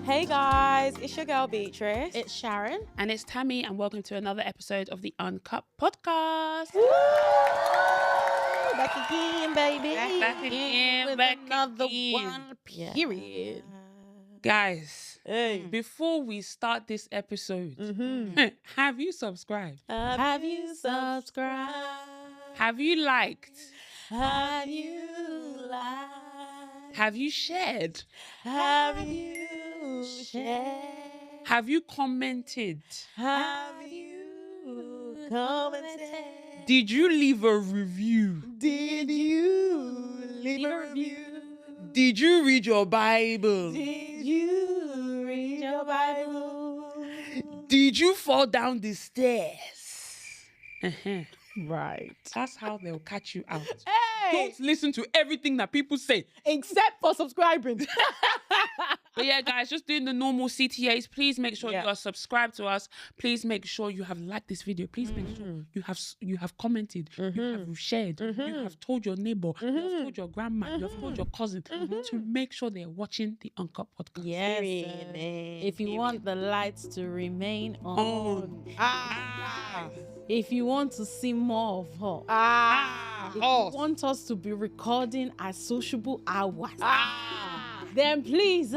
Hey guys, it's your girl Beatrice. It's Sharon. And it's Tammy, and welcome to another episode of the Uncut podcast. Woo! Back again, baby. Back again, with back another again. one, period. Guys, Hey. before we start this episode, have you subscribed? Have you subscribed? Have you liked? Have you liked? Have you shared? Have you shared? Have you commented? Have you commented? Did you leave a review? Did you leave a review? Did you read your Bible? Did you read your Bible? Did you fall down the stairs? Right. That's how they'll catch you out. Hey! Don't listen to everything that people say. Except for subscribing. But yeah, guys, just doing the normal CTAs. Please make sure Yeah. you are subscribed to us. Please make sure you have liked this video. Please make sure you have commented, you have shared, you have told your neighbor, you have told your grandma, you have told your cousin to make sure they're watching the Uncut podcast. Yes. Period. If you want the lights to remain on. On. If you want to see more of her. If you want us to be recording at sociable hours. Then please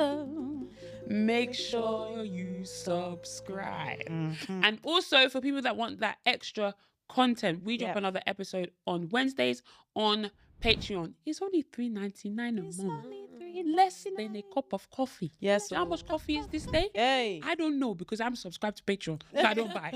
Make sure you subscribe. And also for people that want that extra content, we drop another episode on Wednesdays on Patreon. It's only $3.99 a month. Less than a cup of coffee. Yes. You know how much coffee is this day? Hey. I don't know because I'm subscribed to Patreon, so I don't buy.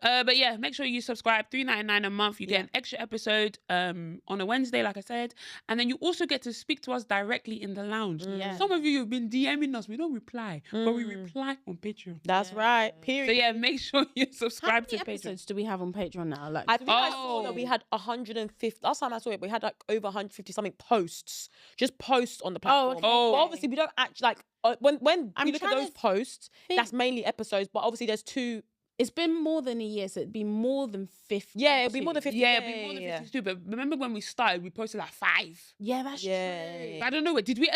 But yeah, make sure you subscribe. $3.99 a month. You get an extra episode on a Wednesday, like I said, and then you also get to speak to us directly in the lounge. Yeah. Some of you have been DMing us. We don't reply, but we reply on Patreon. That's right. So Period. yeah, make sure you how subscribe many to Patreon. episodes do we have on Patreon now? Like, I think I saw that we had 150. Last time I saw it, we had like over 150 something posts. Just posts on the platform. okay. Oh. But obviously, we don't actually like when I'm we look at trying those to posts. think. That's mainly episodes. But obviously, there's two. it's been more than a year, so it'd be more than 50. Yeah, it'll be more than 50. Yeah, it'll be more than 52. But remember when we started, we posted like 5. Yeah, that's Yeah. true. I don't know. Did we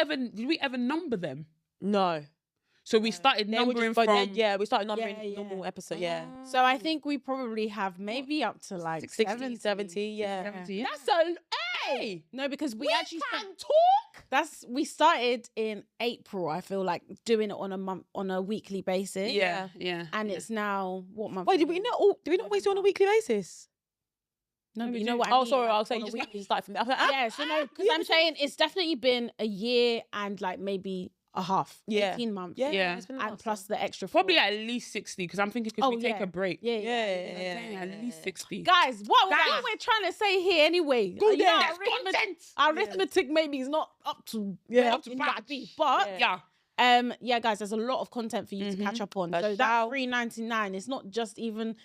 ever number them? No. So we started They were numbering just- but from. yeah, we started numbering Yeah, yeah. normal episode. Yeah. So I think we probably have maybe up to like 60, 70. 70. Yeah. 70, yeah. That's a hey. No, because we actually talk. we started in April. I feel like doing it on a weekly basis. Yeah. And it's now what month? Wait, did we not always do on a weekly basis? No, but we you know do. what? I Oh, mean, sorry. like, I was saying on you a just weekly. started from there. I was like, Yeah, so no, because I'm saying it's definitely been a year and like maybe a half, Yeah. 18 months. Yeah. it's been a And while, plus so. the extra Probably 4. at least 60 because I'm thinking because we take yeah. a break. Yeah. Yeah. At least 60. Guys, what Guys. we're trying to say here anyway. Go you know, there. our That's content. Our arithmetic maybe is not up to Yeah, up to it might patch. be, but Yeah. guys, there's a lot of content for you to catch up on. A So that shout. $3.99 is not just even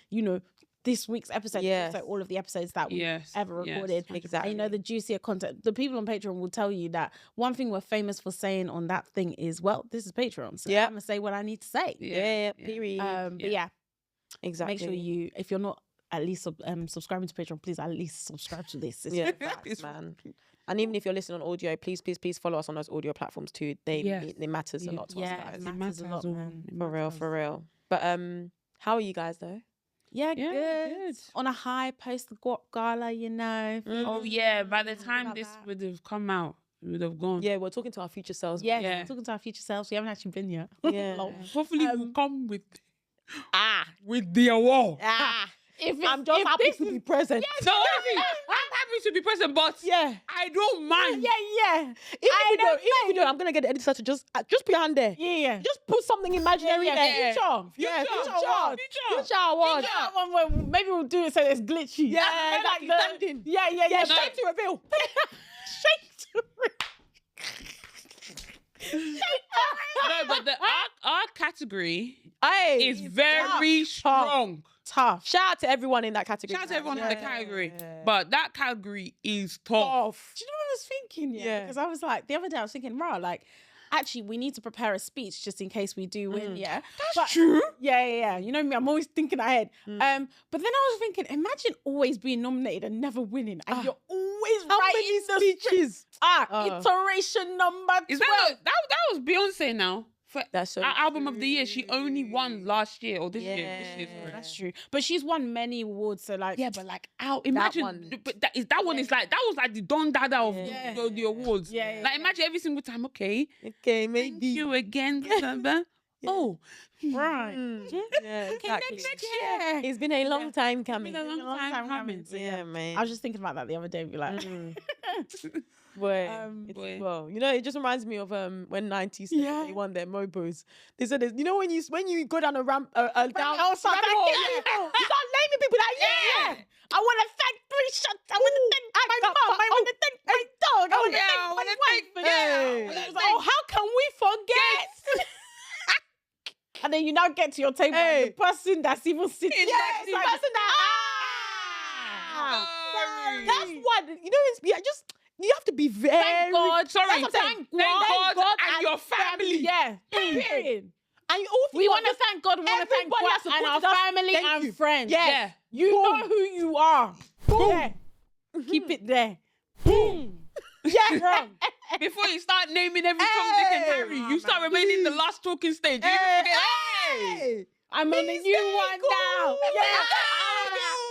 this week's episode, Yes. it's also all of the episodes that we've Yes, ever yes, recorded. 100%. Exactly. And the juicier content. The people on Patreon will tell you that one thing we're famous for saying on that thing is, well, this is Patreon, so Yeah. I'm gonna say what I need to say. Yeah. Period. But yeah, exactly. make sure if you're not at least subscribing to Patreon, please at least subscribe to this. It's Yeah, facts. facts, man. And even if you're listening on audio, please follow us on those audio platforms too. It matters a lot to us, Yeah, guys. it matters a lot, man. For real. But how are you guys though? Yeah, Yeah, good. good. On a high post the GUAP Gala, Oh yeah. By the time about this that. would have come out, it would have gone. Yeah, we're talking to our future selves. Yeah, Yeah. talking to our future selves. We haven't actually been yet. Yeah. Lol. Hopefully we'll come with with the award. I'm just happy to be present. So honestly, I'm happy to be present, but Yeah. I don't mind. Yeah. Even if you don't, I'm gonna get the editor to just put your hand there. Yeah. Just put something imaginary there. Future award. Future award. Future one where maybe we'll do it so it's glitchy. Yeah, like exactly. the- Standing. Yeah. Yeah, No. shame to reveal. Shake to No, but our category Hey, is very strong. tough. shout out to everyone in that category. Shout out to everyone in the category. Yeah. But that category is tough. Do you know what I was thinking? Yeah. Because I was like, the other day I was thinking, rah, like, actually, we need to prepare a speech just in case we do win. Yeah. That's true. Yeah. You know me, I'm always thinking ahead. But then I was thinking, imagine always being nominated and never winning. And you're always How writing many the speeches? iteration number 12. Is that was Beyonce now? for That's so our album of the year, she only won last year or this year. This year, sorry. That's true. But she's won many awards, so like Yeah, but like imagine one. but that one is like that was like the Don Dada of the awards. Yeah, Like imagine every single time, okay. Okay, Thank maybe. you again. Oh, right. Yeah, exactly. next year. It's been a long time coming. Been a long time coming. So, Yeah, man. I was just thinking about that the other day. Be like, Boy, Boy. well, you know, it just reminds me of when 90s they won their mobos. They said, you know, when you go down a ramp, down rabbit hole, you start naming people like, I want to thank 3 shots. I want to thank my mom. I want to thank my dog. I want to thank my wife. Oh, how can we forget? And then you now get to your table, and the person that's even sitting the person that that's what you know. You have to be very. Thank God. Sorry, Thank God and your family. Yeah. Period. And you all We want to thank God. We want to thank everybody has God and our supported us. family Thank and you. friends. Yes. You know who you are. Yeah. Keep it there. Yeah. Wrong. Before you start naming every song they can carry, you start remaining the last talking stage. You even forget, I'm on a new one now. Yeah.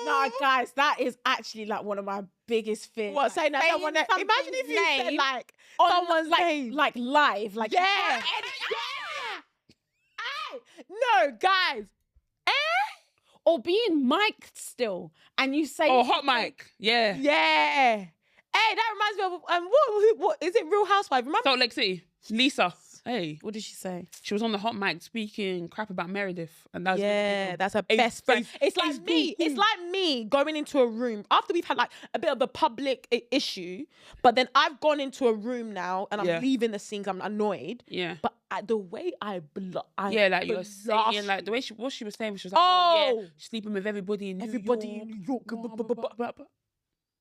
No, guys, that is actually like one of my biggest fears. What, saying that someone that, imagine if you said like someone's name. like live, like Yeah. No, guys. or being mic'd still, and you say, oh, hot mic. Yeah. Yeah. Hey, that reminds me of what is it? Real Housewife. Remember? Salt Lake City. Lisa. Hey. what did she say? She was on the hot mic speaking crap about Meredith. And that's That's her best friend. It's like me. It's like me going into a room after we've had like a bit of a public issue, but then I've gone into a room now and I'm leaving the scene 'cause I'm annoyed. Yeah. But the way I like you're saying, like the way what she was saying, she was like, sleeping with everybody in New York. in New York.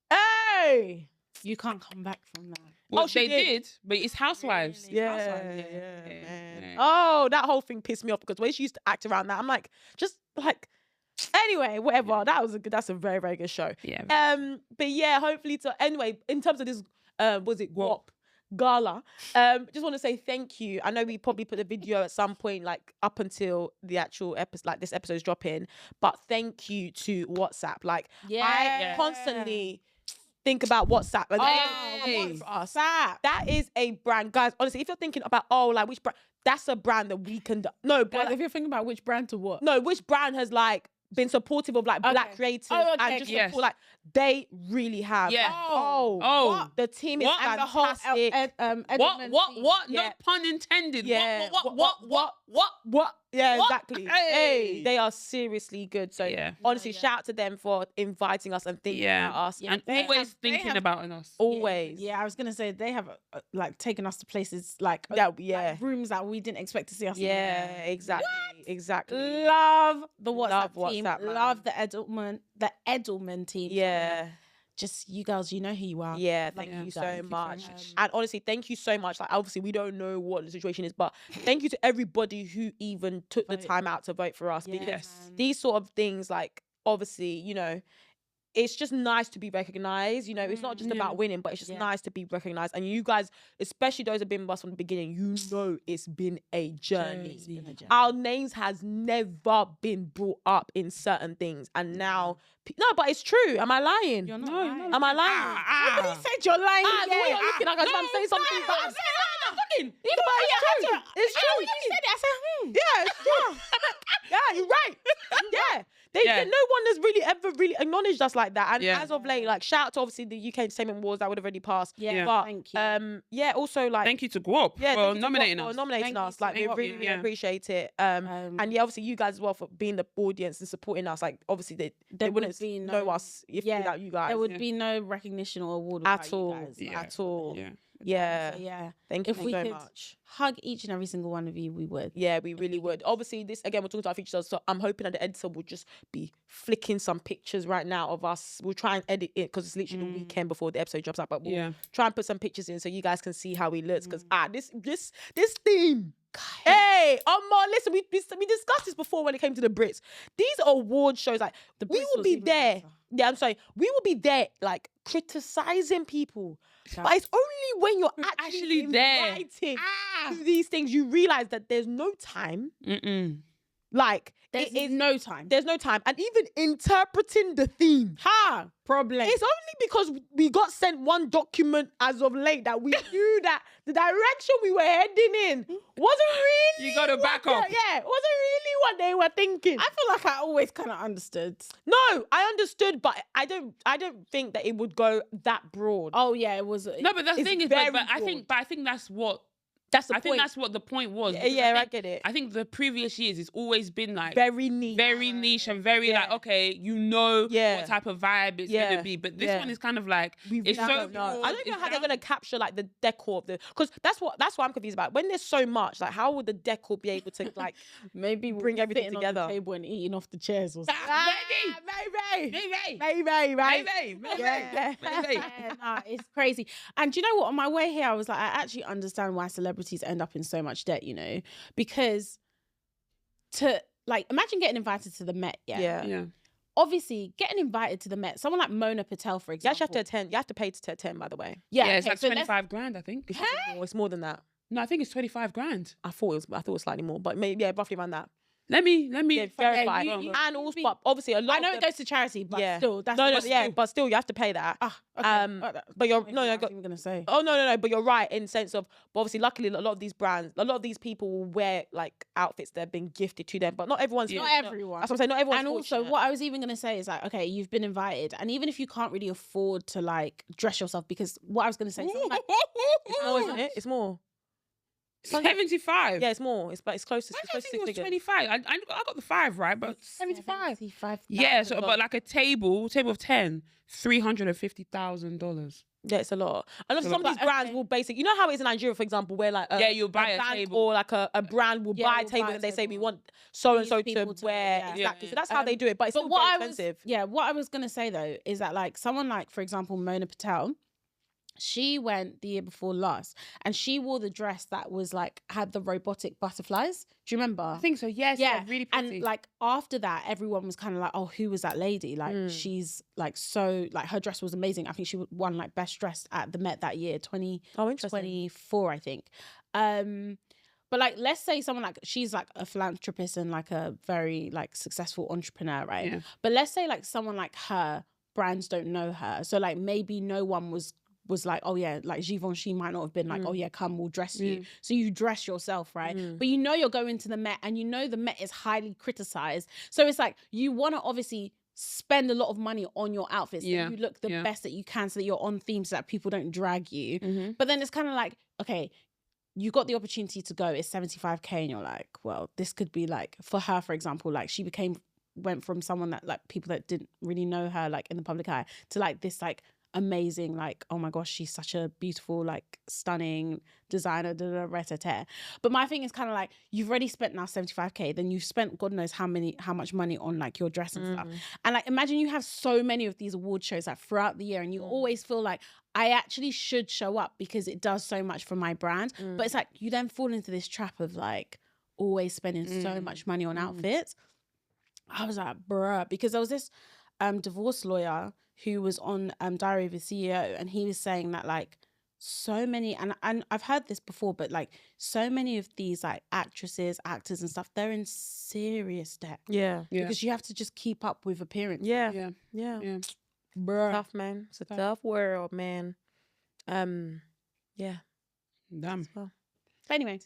Hey, you can't come back from that. Well, she they did. did, but it's housewives. Man. Oh, that whole thing pissed me off because the way she used to act around that, I'm like, just like, anyway, whatever. That's a very, very good show. Yeah. But yeah, hopefully anyway, in terms of this, was it GUAP Gala? Just want to say thank you. I know we probably put a video at some point, like up until the actual episode, like this episode's dropping, but thank you to WhatsApp. Like, I constantly think about WhatsApp and for us. That is a brand, guys. Honestly, if you're thinking about like which brand, that's a brand that we can no. But Guys, if you're thinking about which brand to what, no, which brand has like been supportive of like black creators and just support, like they really have. Yeah. Oh, the team is fantastic. What? No pun intended. Yeah. What? Yeah, What? exactly. Hey. They are seriously good. So honestly, shout out to them for inviting us and thinking about us. And always thinking about us. Always. Yeah, I was gonna say they have like taken us to places like like rooms that we didn't expect to see us. Yeah, exactly. Exactly. Love the WhatsApp team. WhatsApp, man. Love the Edelman team. Yeah. Just you girls, you know who you are. Yeah, thank you so much. And honestly, thank you so much. Like, obviously, we don't know what the situation is, but thank you to everybody who even took the time out to vote for us. Because these sort of things, like, obviously, you know, it's just nice to be recognized. You know, it's not just about winning, but it's just nice to be recognized. And you guys, especially those who have been with us from the beginning, you know it's been a journey. Our names has never been brought up in certain things. And now, no, but it's true. Am I lying? You're not lying. Am I lying? Nobody said you're lying. The way you're looking like I'm saying something bad. It's true. You said it. I said, Yeah, it's true. Yeah, you're right. Yeah. No one has really ever really acknowledged us like that. And as of late, like, shout out to obviously the UK Entertainment Awards that would have already passed. Yeah, but, thank you. Also like thank you to GUAP for nominating us. Nominating us. Like, we really, really appreciate it. And obviously you guys as well for being the audience and supporting us. Like, obviously they wouldn't know us without you guys. There would be no recognition or award at all. You guys. At all. Yeah. Thank you if we so could much. Hug each and every single one of you, we would. Yeah, we really would. Obviously, this again, we're talking to our features, so I'm hoping that the editor will just be flicking some pictures right now of us. We'll try and edit it because it's literally the weekend before the episode drops out. But we'll try and put some pictures in so you guys can see how we look. Because this theme. Hey, listen, we discussed this before when it came to the Brits. These award shows, like, we will be there. Yeah, I'm sorry. We will be there, like, criticizing people. But it's only when you're actually invited to these things you realize that there's no time. Like, there's no time. There's no time. And even interpreting the theme. Problem. It's only because we got sent one document as of late that we knew that the direction we were heading in wasn't really. You got to back up. Yeah, wasn't really what they were thinking. I feel like I always kind of understood. No, I understood, but I don't think that it would go that broad. Oh yeah, it was. No, but the thing is, but I think that's what. I think that's what the point was. Yeah, I get it. I think the previous years it's always been like very niche and very like, okay, what type of vibe it's gonna be. But this one is kind of like it's so. I don't know how they're gonna capture like the decor of the, because that's what I'm confused about. When there's so much, like, how would the decor be able to like maybe bring everything together? On the table and eating off the chairs or something. Maybe, right? Nah, it's crazy. And do you know what? On my way here, I was like, I actually understand why celebrities end up in so much debt, you know, because to like imagine getting invited to the Met. Yeah. Obviously, getting invited to the Met, someone like Mona Patel, for example. You actually have to attend. You have to pay to attend, by the way. Yeah, it's like 25 grand, I think. It's more than that. No, I think it's 25 grand. I thought it was slightly more, but maybe roughly around that. Let me verify. And also, but obviously, a lot. I know it goes to charity, but still, that's but still, you have to pay that. Okay. But you're I'm gonna say. Oh no, but you're right in sense of. But obviously, luckily, a lot of these brands, a lot of these people will wear like outfits that have been gifted to them, but not everyone's. Not everyone. That's what I'm saying. Not everyone. And also, what I was even gonna say is like, okay, you've been invited, and even if you can't really afford to like dress yourself, because what I was gonna say, it's more, isn't it? It's more. 75. Yeah, it's more. It's close to. I think it was 25. I got the 5 right, but 75. Yeah, so but like a table of 10, $350,000. Yeah, it's a lot. And some of these brands will basically, you know how it is in Nigeria, for example, where like you'll buy a table, or like a brand will buy a table and they say we want so and so to wear exactly. So that's how they do it, but it's still very expensive. What I was gonna say though is that like someone like, for example, Mona Patel. She went the year before last and she wore the dress that was like had the robotic butterflies. Do you remember? I think so. Yes. Yeah. Really pretty. And like after that, everyone was kind of like, "Oh, who was that lady?" Like she's like so like her dress was amazing. I think she won like best dressed at the Met that year, 2024, I think. But like, let's say someone like she's like a philanthropist and like a very like successful entrepreneur, right? Yeah. But let's say like someone like her, brands don't know her, so like maybe no one was like, oh yeah, like Givenchy might not have been like, oh yeah, come, we'll dress you. So you dress yourself, right? But you know you're going to the Met and you know the Met is highly criticized. So it's like, you want to obviously spend a lot of money on your outfits. Yeah. So you look the best that you can so that you're on theme so that people don't drag you. But then it's kind of like, okay, you got the opportunity to go, it's 75K and you're like, well, this could be like, for her, for example, like she went from someone that like people that didn't really know her like in the public eye to like this like amazing, like, oh my gosh, she's such a beautiful, like stunning designer, but my thing is kind of like, you've already spent now 75K, then you've spent God knows how much money on like your dress and stuff, and like imagine you have so many of these award shows like throughout the year and you always feel like I actually should show up because it does so much for my brand, but it's like you then fall into this trap of like always spending so much money on outfits. I was like, bruh, because there was this divorce lawyer who was on Diary of a CEO, and he was saying that like so many, and I've heard this before, but like so many of these like actresses, actors and stuff, they're in serious debt. Yeah. Because you have to just keep up with appearance. Yeah. Bruh. Tough, man. It's a tough world, man. Yeah. Damn. Well. Anyway,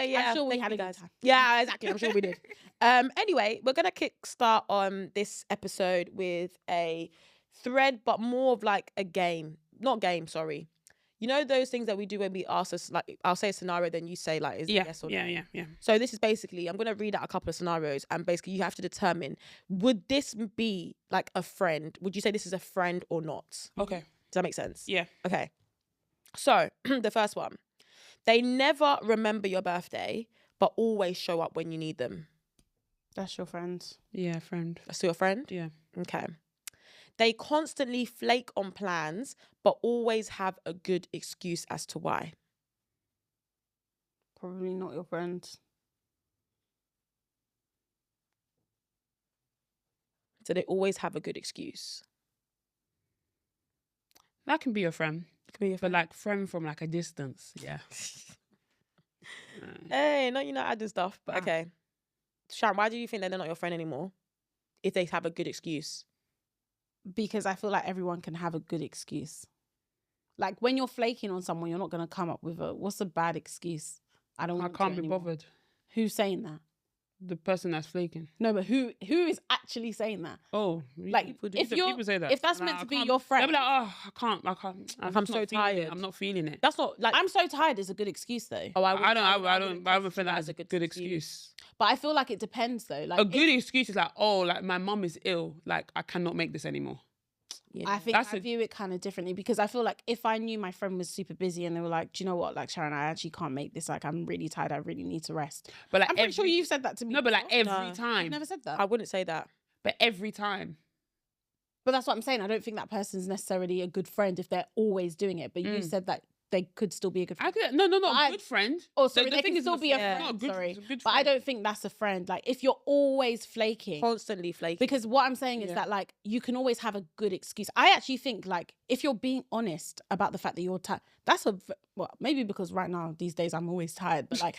yeah. I'm sure we had a good time. Yeah, exactly. I'm sure we did. Anyway, we're gonna kickstart on this episode with a thread, but more of like a game. Not game, sorry. You know those things that we do when we ask us, like, I'll say a scenario, then you say like, is it yes or no? Yeah. So this is basically, I'm gonna read out a couple of scenarios, and basically you have to determine, would this be like a friend? Would you say this is a friend or not? Okay. Does that make sense? Yeah. Okay. So the first one. They never remember your birthday, but always show up when you need them. That's your friend. Yeah, friend. That's your friend? Yeah. Okay. They constantly flake on plans, but always have a good excuse as to why. Probably not your friend. So they always have a good excuse. That can be your friend. Can be your friend. But like friend from like a distance. Yeah. Hey, no, you're not adding stuff. But okay. Sharon, why do you think they're not your friend anymore? If they have a good excuse. Because I feel like everyone can have a good excuse. Like when you're flaking on someone, you're not going to come up with what's a bad excuse? I can't be bothered. Who's saying that? The person that's flaking. No, but who is actually saying that? Oh, like people say that. If that's meant to be your friend, they'll be like, oh, I can't. I'm so tired. I'm not feeling it. That's not like I'm so tired is a good excuse though. Oh, I don't feel that as a good excuse. But I feel like it depends though. Like a good excuse is like, oh, like my mum is ill, like I cannot make this anymore. Yeah. I think I view it kind of differently because I feel like if I knew my friend was super busy and they were like, do you know what, like Sharon, I actually can't make this. Like I'm really tired. I really need to rest. But like I'm pretty sure you've said that to me. No, but like every time. You've never said that. I wouldn't say that. But every time. But that's what I'm saying. I don't think that person's necessarily a good friend if they're always doing it. But you said that they could still be a good friend. No, a good friend. Oh, sorry, they can still be a friend. Sorry. But I don't think that's a friend. Like, if you're always flaking. Constantly flaking. Because what I'm saying is that, like, you can always have a good excuse. I actually think, like, if you're being honest about the fact that you're tired, that's well, maybe because right now, these days, I'm always tired. But, like,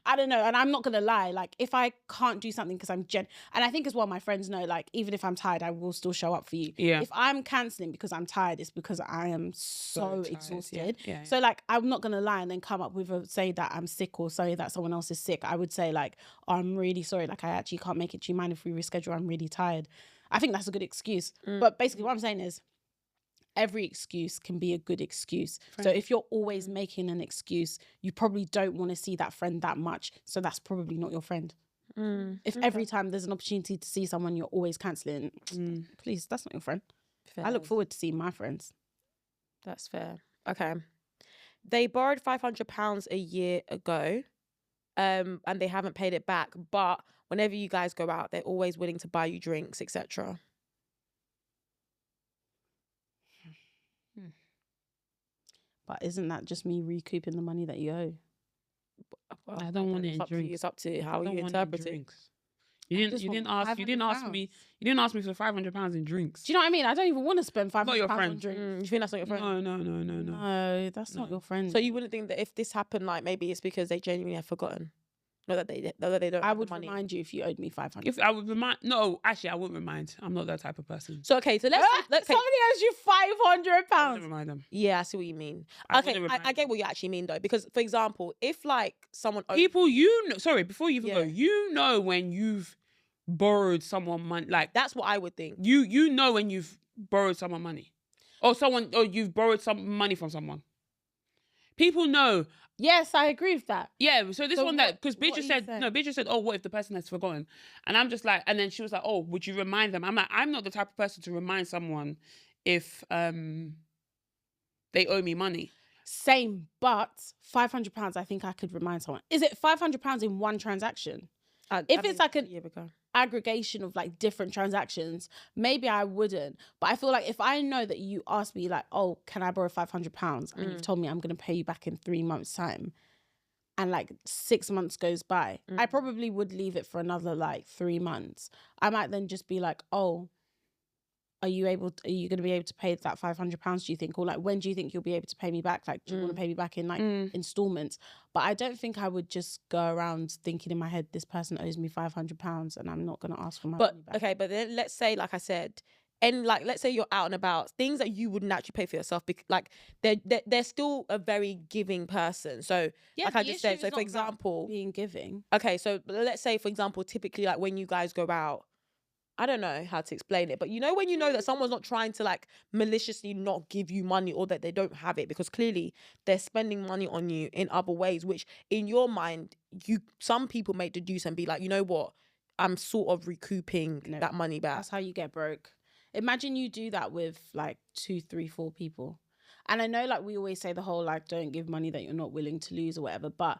I don't know. And I'm not going to lie. Like, if I can't do something because I'm and I think as well, my friends know, like, even if I'm tired, I will still show up for you. Yeah. If I'm cancelling because I'm tired, it's because I am so exhausted. Yeah. So, like, I'm not going to lie and then come up with say that I'm sick or say that someone else is sick. I would say, like, oh, I'm really sorry. Like, I actually can't make it. Do you mind if we reschedule? I'm really tired. I think that's a good excuse. But basically what I'm saying is every excuse can be a good excuse. So if you're always making an excuse, you probably don't want to see that friend that much. So that's probably not your friend. If every time there's an opportunity to see someone, you're always cancelling, please, that's not your friend. Fair. I look forward to seeing my friends. That's fair. Okay. They borrowed £500 a year ago, and they haven't paid it back. But whenever you guys go out, they're always willing to buy you drinks, etc. But isn't that just me recouping the money that you owe? Well, I don't want it in drinks. It's up to how you interpret it. You didn't ask me for £500 in drinks. Do you know what I mean? I don't even want to spend £500 on drinks. You think that's not your friend? No. No, that's not your friend. So you wouldn't think that if this happened, like maybe it's because they genuinely have forgotten? Not that they don't. I would remind you if you owed me £500. If I would remind, no, actually, I wouldn't remind. I'm not that type of person. So okay, so let's somebody owes you £500. I wouldn't remind them. Yeah, I see what you mean. I get what you actually mean though, because for example, if like someone people, sorry, before you even go, you know when you've borrowed someone money, like that's what I would think. You know when you've borrowed someone money, or you've borrowed some money from someone. People know. Yes, I agree with that. Yeah, so this one that, because Beatrice said, oh, what if the person has forgotten? And I'm just like, and then she was like, oh, would you remind them? I'm like, I'm not the type of person to remind someone if they owe me money. Same, but £500, I think I could remind someone. Is it £500 in one transaction? It's like an aggregation of like different transactions, maybe I wouldn't. But I feel like if I know that you asked me like, oh, can I borrow £500? And you've told me I'm going to pay you back in 3 months' time, and like 6 months goes by, I probably would leave it for another like 3 months. I might then just be like, oh, are you going to be able to pay that £500, do you think? Or like, when do you think you'll be able to pay me back? Like, do you want to pay me back in like installments? But I don't think I would just go around thinking in my head, this person owes me £500 and I'm not going to ask for my money back. Okay, but then let's say, like I said, and like, let's say you're out and about, things that you wouldn't actually pay for yourself, like they're still a very giving person. So like I just said, so for example, being giving. Okay, so let's say for example, typically like when you guys go out, I don't know how to explain it, but you know when you know that someone's not trying to like maliciously not give you money, or that they don't have it, because clearly they're spending money on you in other ways, which in your mind, some people may deduce and be like, you know what, I'm sort of recouping that money back. That's how you get broke. Imagine you do that with like 2, 3, 4 people. And I know like we always say the whole like don't give money that you're not willing to lose or whatever, but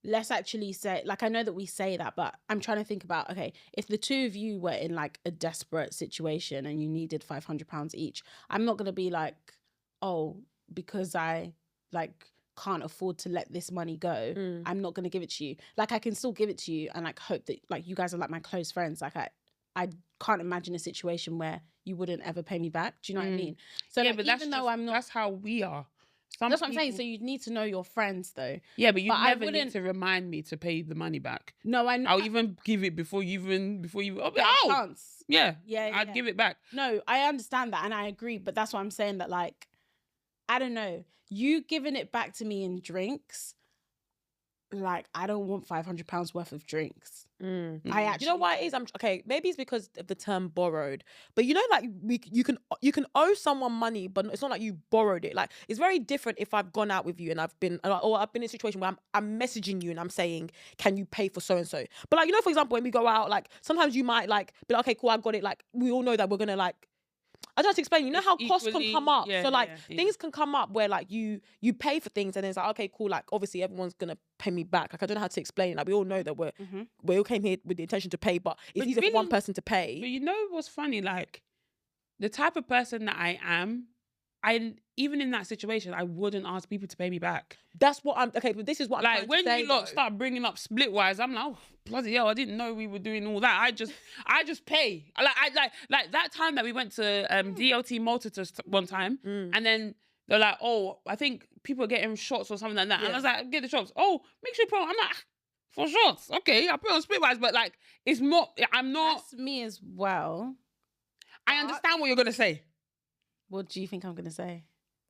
let's actually say, like, I know that we say that, but I'm trying to think about, okay, if the two of you were in like a desperate situation and you needed £500 each, I'm not going to be like, oh, because I like can't afford to let this money go, I'm not going to give it to you. Like, I can still give it to you and like hope that like you guys are like my close friends. Like I can't imagine a situation where you wouldn't ever pay me back. Do you know what I mean? So yeah, like, but even though I'm not, that's how we are. That's what I'm saying. So you need to know your friends though. Yeah, but you never need to remind me to pay the money back. No, I'll even give it before you chance. Yeah, I'd give it back. No, I understand that and I agree, but that's what I'm saying, that like, I don't know, you giving it back to me in drinks, like, I don't want £500 worth of drinks. I actually, you know why it is? Okay, maybe it's because of the term borrowed, but you know, like you can owe someone money, but it's not like you borrowed it. Like, it's very different if I've gone out with you and I've been in a situation where I'm messaging you and I'm saying, can you pay for so and so? But like, you know, for example, when we go out, like sometimes you might like be like, okay, cool, I got it. Like, we all know that we're gonna like, I don't have to explain. You know how costs can come up. So like things can come up where like you pay for things and it's like, okay, cool. Like, obviously everyone's gonna pay me back. Like, I don't know how to explain. Like, we all know that we all came here with the intention to pay, but it's easier for one person to pay. But you know what's funny? Like, the type of person that I am, even in that situation, I wouldn't ask people to pay me back. That's what I'm okay. But this is what I'm like, when you lot start bringing up Splitwise, I'm like, oh, bloody hell, I didn't know we were doing all that. I just pay. Like that time that we went to DLT Malta one time, and then they're like, oh, I think people are getting shots or something like that, and I was like, get the shots. Oh, make sure you put. I'm like, for shots, okay, I put on Splitwise, but like, it's not. I'm not. That's me as well. I understand what you're gonna say. What do you think I'm gonna say?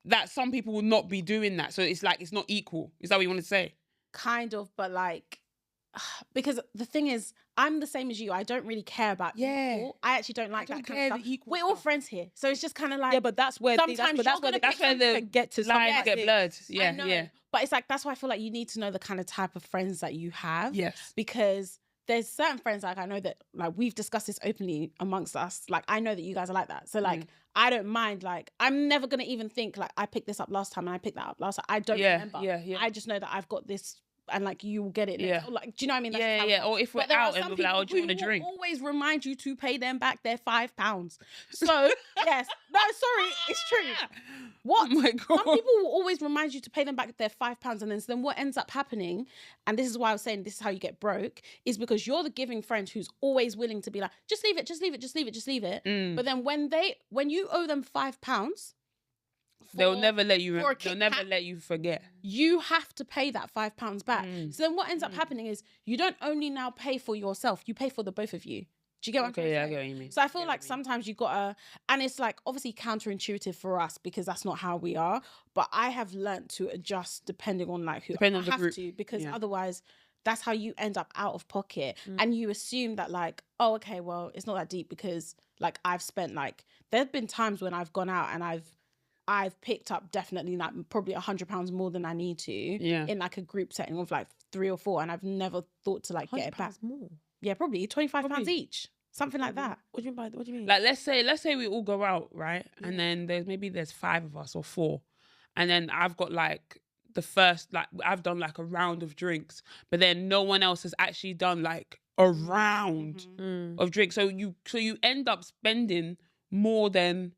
That some people will not be doing that. So it's like, it's not equal. Is that what you want to say? Kind of, but like, because the thing is, I'm the same as you. I don't really care about equal. I actually don't like that kind of stuff. We're all friends here. So it's just kind of like, yeah, but that's where sometimes that's where the get to lines get blurred. Yeah, yeah. But it's like, that's why I feel like you need to know the kind of type of friends that you have. Yes. Because there's certain friends, like, I know that, like, we've discussed this openly amongst us. Like, I know that you guys are like that. So, like, I don't mind. Like, I'm never going to even think, like, I picked this up last time and I picked that up last time. I don't remember. Yeah. I just know that I've got this, and, like, you will get it. Yeah. Like, do you know what I mean? That's Or if we're out and we're like, oh, do you want a drink? Always remind you to pay them back their £5. So, yes. No, sorry. It's true. What? Oh my God. Some people will always remind you to pay them back their £5, and then what ends up happening, and this is why I was saying this is how you get broke, is because you're the giving friend who's always willing to be like, just leave it. But then when you owe them £5, they'll never let you. They'll never let you forget. You have to pay that £5 back. So then what ends up happening is you don't only now pay for yourself, you pay for the both of you. Do you get what I'm trying to say? I get what you mean. So I feel like sometimes you gotta, and it's like obviously counterintuitive for us because that's not how we are. But I have learnt to adjust depending on like who. Depending on the have group. to, because otherwise that's how you end up out of pocket, and you assume that like, oh, okay, well, it's not that deep because like I've spent like, there've been times when I've gone out and I've picked up definitely like probably £100 more than I need to in like a group setting of like 3 or 4, and I've never thought to like get it back more. Yeah, probably £25 each, something like that. What do you mean? Like, let's say we all go out, right? And then there's 5 of us or 4, and then I've got like the first, like, I've done like a round of drinks, but then no one else has actually done like a round of drinks. So you end up spending more than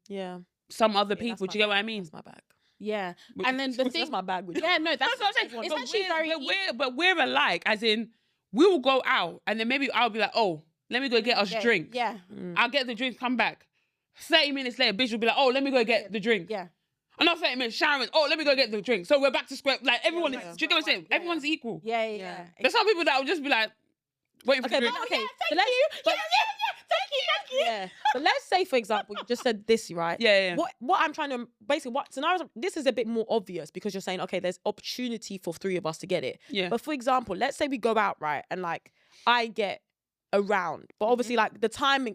some other people. Do you get what I mean? That's my bag. Yeah, and then the thing, that's my bag. Yeah, no, that's what I'm saying. It's actually very. But we're alike, as in we will go out, and then maybe I'll be like, oh, let me go get us drinks. Yeah, I'll get the drinks, come back. 30 minutes later, bitch will be like, oh, let me go get the drink. Yeah. Another 30 minutes, Sharon, oh, let me go get the drink. So we're back to square. Like, everyone is. Do you get what I'm saying? Everyone's equal. Yeah. There's some people that will just be like waiting for the drink. Okay, thank you. Thank you. Yeah, but let's say, for example, you just said this, right? Yeah. What I'm trying to basically this is a bit more obvious because you're saying, okay, there's opportunity for 3 of us to get it. Yeah. But for example, let's say we go out, right, and like I get a round, but obviously like the time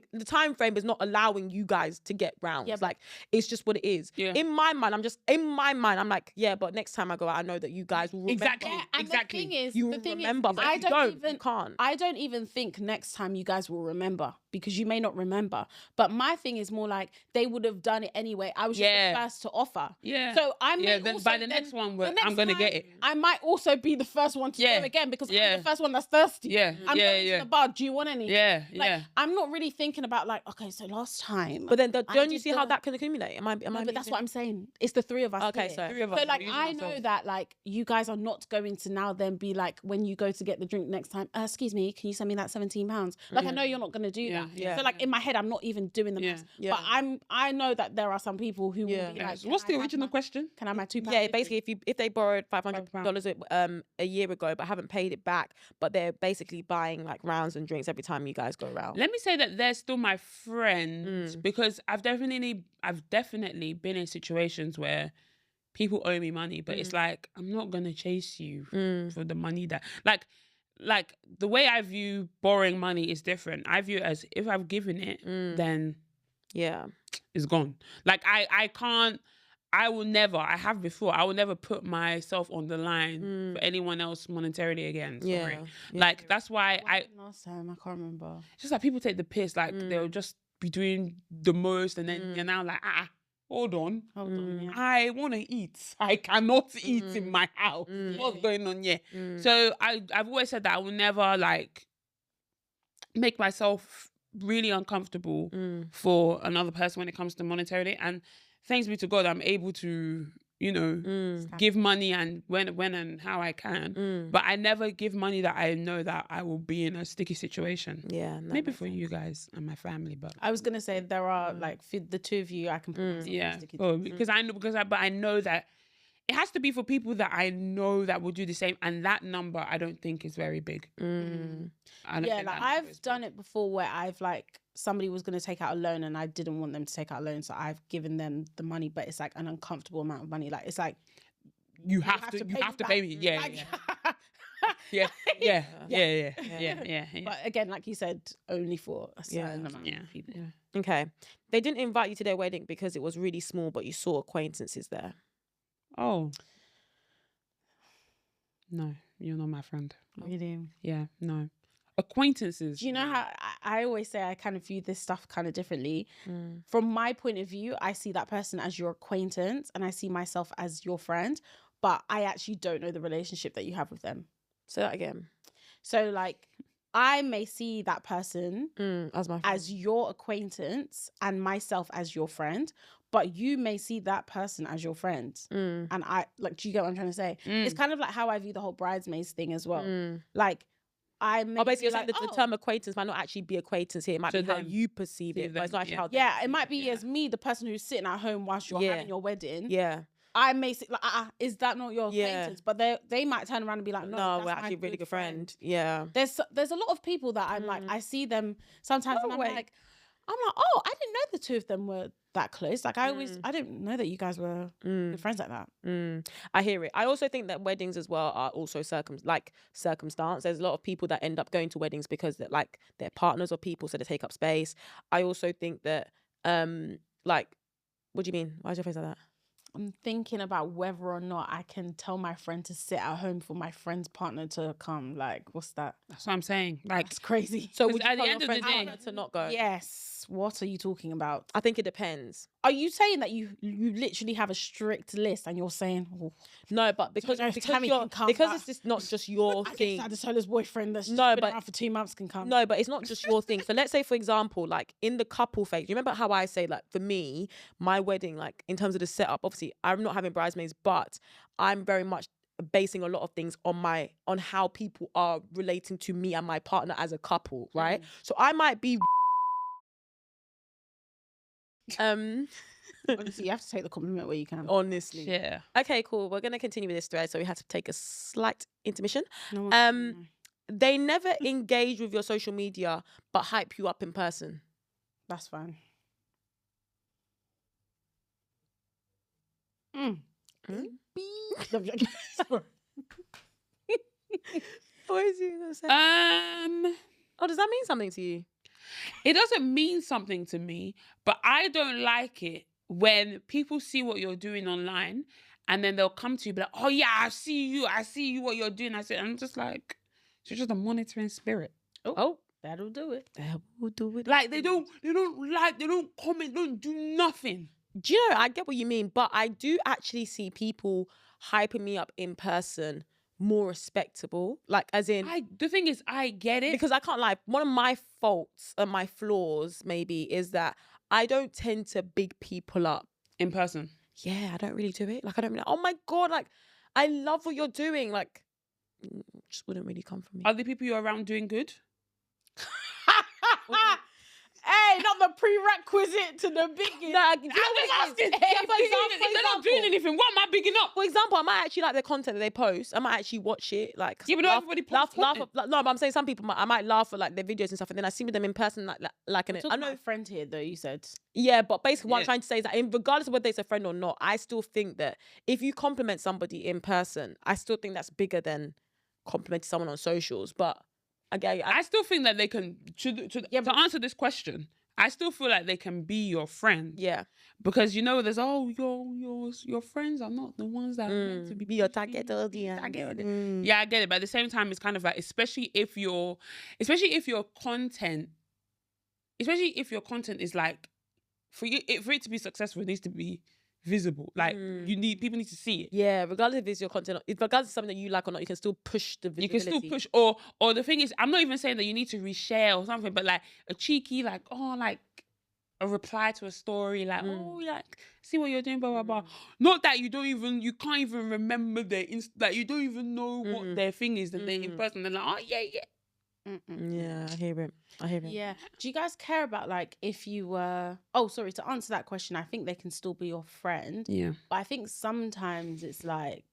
frame is not allowing you guys to get rounds. Yeah, like it's just what it is. Yeah. In my mind, I'm like, yeah, but next time I go out, I know that you guys will remember. Exactly. Yeah, and Exactly. the thing is, You will remember. But if you don't, you can't. I don't even think next time you guys will remember. because you may not remember. But my thing is more like they would have done it anyway. I was just the first to offer. Yeah. So I may then also, by the next one, I'm going to get it. I might also be the first one to go again because I'm the first one that's thirsty. Yeah. I'm going to the bar. Do you want any? Yeah. Like, I'm not really thinking about like, okay, so last time. But then don't you see how that can accumulate? Am I but that's what I'm saying. It's the three of us. Okay, here. so three of us. So like I know that like you guys are not going to now then be like when you go to get the drink next time, excuse me, can you send me that £17? Like I know you're not going to do that. Yeah. So like in my head I'm not even doing the maths. But I know that there are some people who will be like, what's the original question? Can I have my £2? Yeah, basically if they borrowed $500 a year ago but haven't paid it back, but they're basically buying like rounds and drinks every time you guys go around. Let me say that they're still my friends because I've definitely been in situations where people owe me money, but it's like I'm not gonna chase you for the money that like the way I view borrowing money is different. I view it as if I've given it, then it's gone. Like I will never put myself on the line for anyone else monetarily again. Sorry. Like that's why last time I can't remember. It's just like people take the piss, like they'll just be doing the most and then you're now like, hold on. Yeah. I want to eat. I cannot eat in my house. What's going on here? So I've always said that I will never like make myself really uncomfortable for another person when it comes to monetarily. And thanks be to God, I'm able to, you know, give money and when and how I can. But I never give money that I know that I will be in a sticky situation. Yeah. Maybe for you guys and my family, but I was gonna say there are like for the two of you I can put myself in sticky because I know that it has to be for people that I know that will do the same, and that number I don't think is very big. Like I've done it before where I've like somebody was going to take out a loan and I didn't want them to take out a loan, so I've given them the money, but it's like an uncomfortable amount of money. Like it's like you have to pay me. Yeah. But again, like you said, only for a certain amount of people. Okay. They didn't invite you to their wedding because it was really small, but you saw acquaintances there. Oh. No, you're not my friend. Really? Yeah, no. Acquaintances. Do you know how I always say I kind of view this stuff kind of differently? From my point of view, I see that person as your acquaintance and I see myself as your friend, but I actually don't know the relationship that you have with them. Say that again. So like I may see that person as your acquaintance and myself as your friend, but you may see that person as your friend. And I like, do you get what I'm trying to say? It's kind of like how I view the whole bridesmaids thing as well. Like I may basically like the term acquaintance might not actually be acquaintance here. It might be how you perceive it, but it's not actually how it might be as me, the person who's sitting at home whilst you're having your wedding. Yeah. I may say like, is that not your acquaintance? But they might turn around and be like, no, we're actually a really good friend. Yeah. There's a lot of people that I'm like, I see them sometimes and I'm like, oh, I didn't know the two of them were that close. Like I didn't know that you guys were good friends like that. I hear it. I also think that weddings as well are also circumstance. There's a lot of people that end up going to weddings because they're partners or people, so they take up space. I also think that what do you mean? Why's your face like that? I'm thinking about whether or not I can tell my friend to sit at home for my friend's partner to come. Like, what's that? That's what I'm saying. Like, it's crazy. So would you at tell the your end of the friend's day partner to not go? Yes. What are you talking about? I think it depends. Are you saying that you literally have a strict list and you're saying, no, but because it's just not just your thing. I just tell his boyfriend that's been around for 2 months can come. No, but it's not just your thing. So let's say, for example, like in the couple phase, you remember how I say, like, for me, my wedding, like in terms of the setup, obviously I'm not having bridesmaids, but I'm very much basing a lot of things on how people are relating to me and my partner as a couple, right? So I might be honestly, you have to take the compliment where you can. Honestly. Yeah. Okay, cool. We're gonna continue with this thread, so we had to take a slight intermission. No, they never engage with your social media but hype you up in person. That's fine. What is he gonna say? Does that mean something to you? It doesn't mean something to me, but I don't like it when people see what you're doing online and then they'll come to you and be like, oh yeah, I see you what you're doing. I'm just like, it's just a monitoring spirit. Oh. That'll do it. That will do it. Like they don't like, they don't comment, don't do nothing. Do you know, I get what you mean, but I do actually see people hyping me up in person more respectable. Like, as in... The thing is, I get it. Because I can't lie, one of my faults and my flaws, maybe, is that I don't tend to big people up. In person? Yeah, I don't really do it. Like, I don't really... Oh my God, like, I love what you're doing. Like, just wouldn't really come from me. Are the people you're around doing good? Hey, not the prerequisite to the biggest. No, I'm just asking. If they're not doing anything, what am I bigging up? For example, I might actually like the content that they post. I might actually watch it. Like, Yeah, but not everybody posts content. No, but I'm saying some people, I might laugh at like their videos and stuff, and then I see them in person, like I know a friend here though. You said. Yeah, but basically what I'm trying to say is that regardless of whether it's a friend or not, I still think that if you compliment somebody in person, I still think that's bigger than complimenting someone on socials. But I still think that they can, to answer this question, I still feel like they can be your friend. Yeah. Because, you know, there's, your friends are not the ones that are meant to be your target audience. Yeah, I get it. But at the same time, it's kind of like, especially if your content is like, for it to be successful, it needs to be visible. Like, people need to see it. Yeah, regardless if it's your content, regardless of something that you like or not, you can still push the visibility. You can still push, or the thing is, I'm not even saying that you need to reshare or something, but like a cheeky, like, like a reply to a story, like, like, see what you're doing, blah, blah, blah. Not that you can't even remember like, you don't even know what their thing is, that they're in person. They're like, oh, yeah. Yeah, I hear it. Yeah. Do you guys care about, like, if you were... Oh, sorry, to answer that question, I think they can still be your friend. Yeah. But I think sometimes it's like...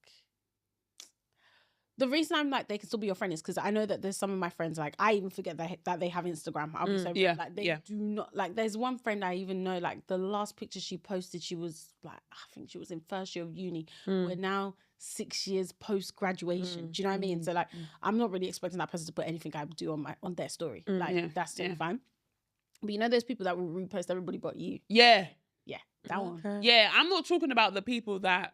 The reason I'm like, they can still be your friend is because I know that there's some of my friends, like, I even forget that they have Instagram. I'll be so... Like, they do not... Like, there's one friend I even know, like, the last picture she posted, she was, like, I think she was in first year of uni. We're now 6 years post-graduation. Do you know what I mean? So, like, I'm not really expecting that person to put anything I do on their story. Like, that's totally fine. But you know those people that will repost everybody but you? Yeah. Yeah, that one. Yeah, I'm not talking about the people that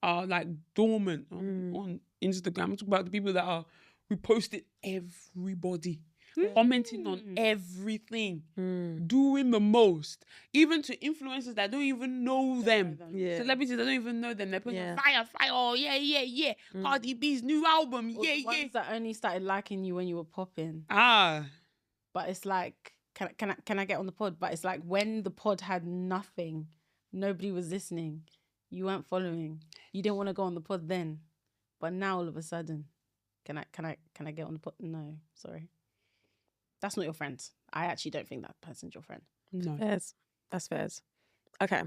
are like dormant on Instagram. I'm talking about the people that are reposting everybody, commenting on everything, doing the most, even to influencers that don't even know them, celebrities that don't even know them. They're putting fire, oh yeah, Cardi B's new album, Ones that only started liking you when you were popping. But it's like, can I get on the pod? But it's like when the pod had nothing, nobody was listening. You weren't following. You didn't want to go on the pod then, but now all of a sudden, can I get on the pod? No, sorry, that's not your friend. I actually don't think that person's your friend. No, that's fairs. Okay,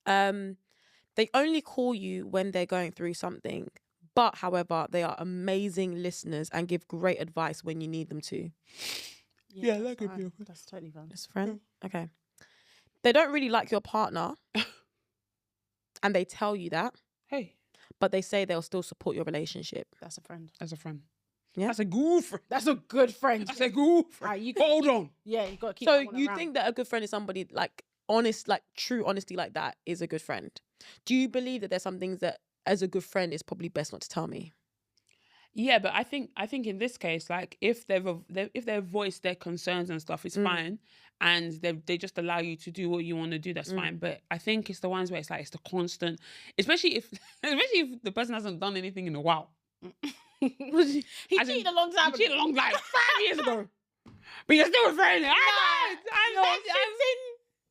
they only call you when they're going through something, but however, they are amazing listeners and give great advice when you need them to. Yeah, that could be. That's totally fine. That's a friend. Okay, they don't really like your partner. And they tell you that. Hey. But they say they'll still support your relationship. That's a friend. That's a friend. Yeah. That's a good friend. That's a good friend. That's a good friend. Hold on. Yeah, you got to keep So you think that a good friend is somebody like honest, like true honesty like that is a good friend? Do you believe that there's some things that as a good friend is probably best not to tell me? Yeah, but I think in this case, like if they've voiced their concerns and stuff, it's fine, and they just allow you to do what you want to do. That's fine. But I think it's the ones where it's like it's the constant, especially if the person hasn't done anything in a while. He cheated a long time ago. He cheated a long time, 5 years ago. But you're still a friend.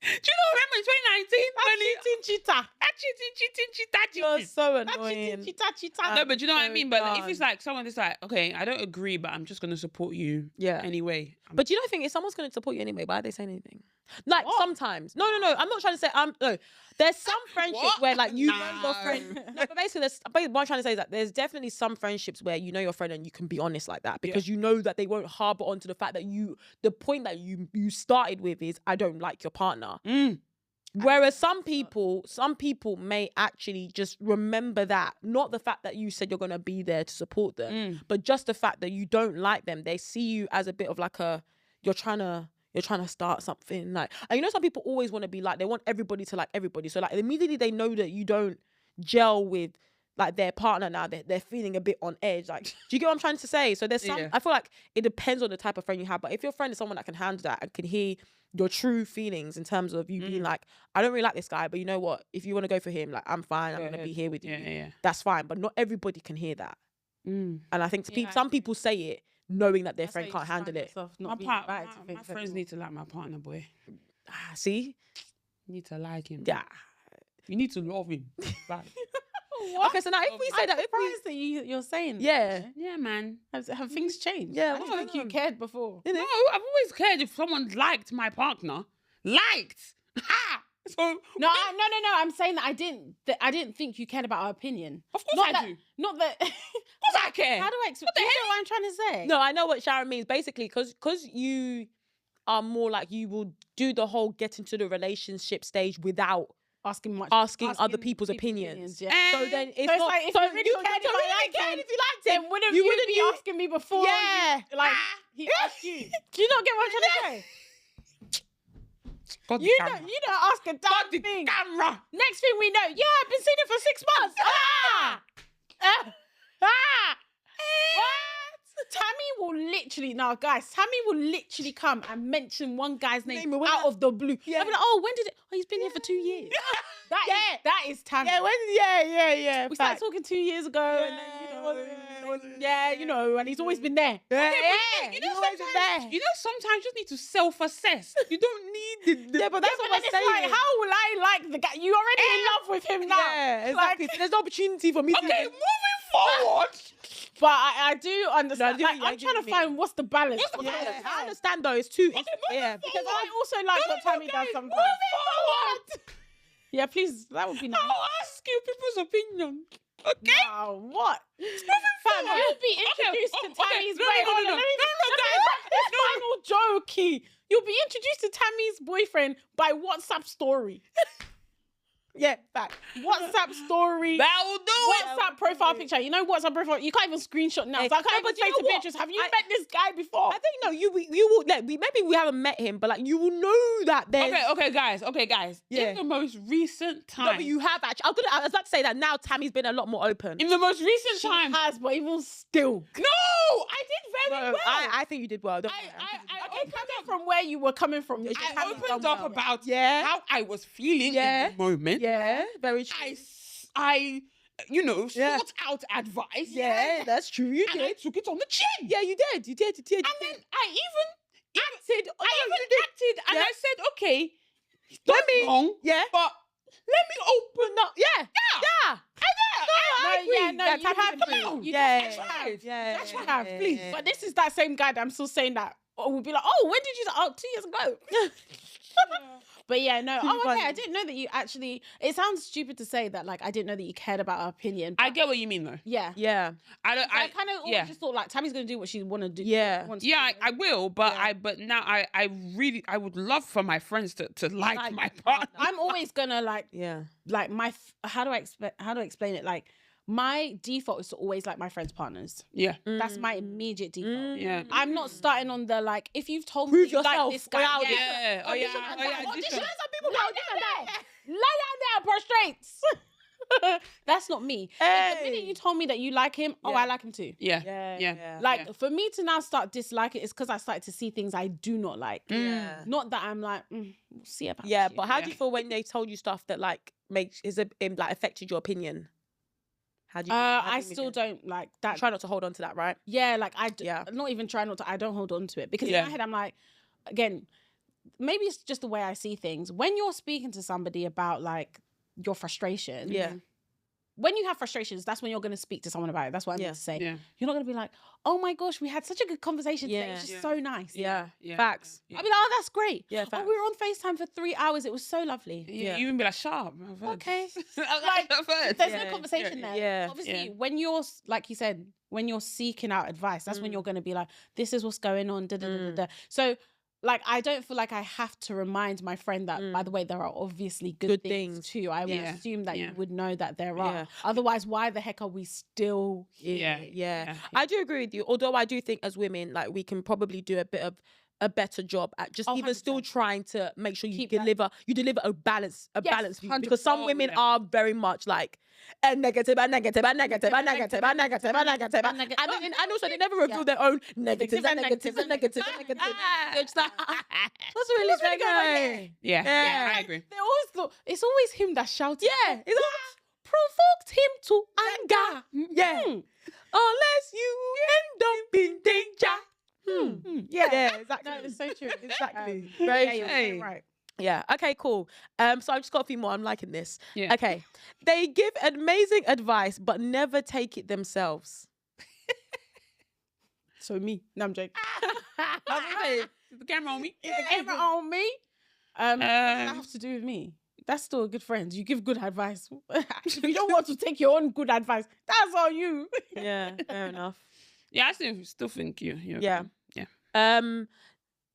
Do you know, remember in 2019? That You're so annoying. No, but you know what I mean? But if it's like someone that's like, okay, I don't agree, but I'm just going to support you anyway. But you know, I think if someone's going to support you anyway, why are they saying anything? Like sometimes. No. I'm not trying to say, no. There's some friendships where like you know your friend. No, but basically what I'm trying to say is that there's definitely some friendships where you know your friend and you can be honest like that because you know that they won't harbor onto the fact that the point that you started with is I don't like your partner. Whereas some people may actually just remember that, not the fact that you said you're going to be there to support them, but just the fact that you don't like them. They see you as a bit of like you're trying to start something, like, and you know some people always want to be like, they want everybody to like everybody, so like immediately they know that you don't gel with like their partner now, they're feeling a bit on edge. Like, do you get what I'm trying to say? So there's some, I feel like it depends on the type of friend you have. But if your friend is someone that can handle that and can hear your true feelings in terms of you being like, I don't really like this guy, but you know what? If you want to go for him, like, I'm fine. I'm going to be here with you. Yeah. That's fine. But not everybody can hear that. And I think some people say it knowing that their friend can't handle it. My friends need to like my partner, boy. See? You need to like him. Yeah. You need to love him. Okay, so now if we say that, that you're saying, yeah, man, have things changed? Yeah, I don't think you cared before. No, I've always cared if someone liked my partner. Liked. Ha! So no. I'm saying that I didn't think you cared about our opinion. Of course I do. Not that. Of course I care. How do I explain? What the hell? What I'm trying to say? No, I know what Sharon means. Basically, because you are more like, you will do the whole get into the relationship stage without asking other people's opinions. Yeah. So then it's not not. like if so you really cared if you liked him, then wouldn't you be asking me before? Yeah. He asked you. Do you not get what I'm trying to say? God, you don't ask a damn thing. Camera. Next thing we know, I've been seeing it for 6 months. What? Tammy will literally come and mention one guy's name out of the blue. Yeah. I'll be like, when did it? Oh, he's been here for 2 years. That is Tammy. Yeah. We started talking 2 years ago, and then, and he's always been there. You know, sometimes you just need to self-assess. You don't need the but that's what I'm saying. Like, how will I like the guy? You're already in love with him now. Yeah, exactly. So there's no opportunity for me to... Okay, moving forward. But I do understand. I'm trying to find what's the balance. I understand though. It's too... Because I also like what Tammy does sometimes. Moving forward. Yeah, please. That would be nice. I'll ask you people's opinion. Okay. Wow, what? Fam, you'll be introduced to Tammy's boyfriend. No, This final jokey. You'll be introduced to Tammy's boyfriend by WhatsApp story. Yeah, fact. WhatsApp story. That will do it. WhatsApp profile picture. You know WhatsApp profile. You can't even screenshot now. So I can't even say to Beatrice, have you met this guy before? I think no. You will. Like, maybe we haven't met him, but like you will know that there's. Okay, guys. Yeah. In the most recent time. No, but you have actually. I was about to say that now. Tammy's been a lot more open. In the most recent time. Has, but even still. No, I did very well. I think you did well. I coming from where you were coming from. I opened up about how I was feeling in the moment. Yeah, very true. I sought out advice. Yeah, that's true. You did. I took it on the chin. Yeah, you did. You did. And then I even acted. And I said, okay, let me wrong. Yeah, but let me open up. Yeah. You have, please. But this is that same guy that I'm still saying that. We'll be like, when did you? 2 years ago. But yeah, no. Okay. I didn't know that you actually. It sounds stupid to say that. Like, I didn't know that you cared about our opinion. I get what you mean, though. Yeah. I kind of just thought like Tammy's gonna do what she want to do. Yeah. I will. But but now I really would love for my friends to like my partner. I'm always gonna like my how do I explain it? Like, my default is to always like my friends' partners. Yeah. That's my immediate default. Yeah. I'm not starting on the like, if you've told me you like this guy. Some people lay down there, prostrates. That's not me. The minute you told me that you like him, I like him too. Yeah. Like, for me to now start disliking it is because I started to see things I do not like. Yeah. Not that I'm like, we'll see about Yeah, you. but how do you feel when they told you stuff that like affected your opinion? How do you? I still don't like that. Try not to hold on to that, right? Yeah, like not even try not to. I don't hold on to it because in my head I'm like, again, maybe it's just the way I see things. When you're speaking to somebody about like your frustration, when you have frustrations, that's when you're going to speak to someone about it. That's what I meant to say. Yeah. You're not going to be like, oh my gosh, we had such a good conversation today. It's just so nice. Yeah. Facts. I'll be like, oh, that's great. Yeah, facts. Oh, we were on FaceTime for 3 hours. It was so lovely. Yeah. You even be like, sharp. Okay. Like, there's no conversation there. Yeah. Obviously, when you're, like you said, when you're seeking out advice, that's when you're going to be like, this is what's going on. So, like, I don't feel like I have to remind my friend that, by the way, there are obviously good things too. I would assume that you would know that there are. Otherwise, why the heck are we still here? Yeah. I do agree with you. Although I do think as women, like, we can probably do a bit of a better job at just even still 100%. trying to make sure you Keep that- deliver a balanced view, because some 100%. women are very much like a negative, and also they never reveal their own negatives and negatives and negatives and negatives. It's like, what's really going on? Yeah, I agree. They always thought it's always him that shouted. Yeah, it's Provoked him to anger. yeah. Unless you end up in danger. Yeah, exactly. No, it's so true. Exactly. Very Very you're true. very right. Yeah. Okay, cool. So I've just got a few more. I'm liking this. Yeah. Okay. They give amazing advice, but never take it themselves. So me. No, I'm joking. The camera on me. The camera on me. What does that have to do with me? That's still a good friend. You give good advice. If you don't want to take your own good advice, that's on you. Yeah, fair enough. Yeah, I still think you're Yeah. okay. Yeah.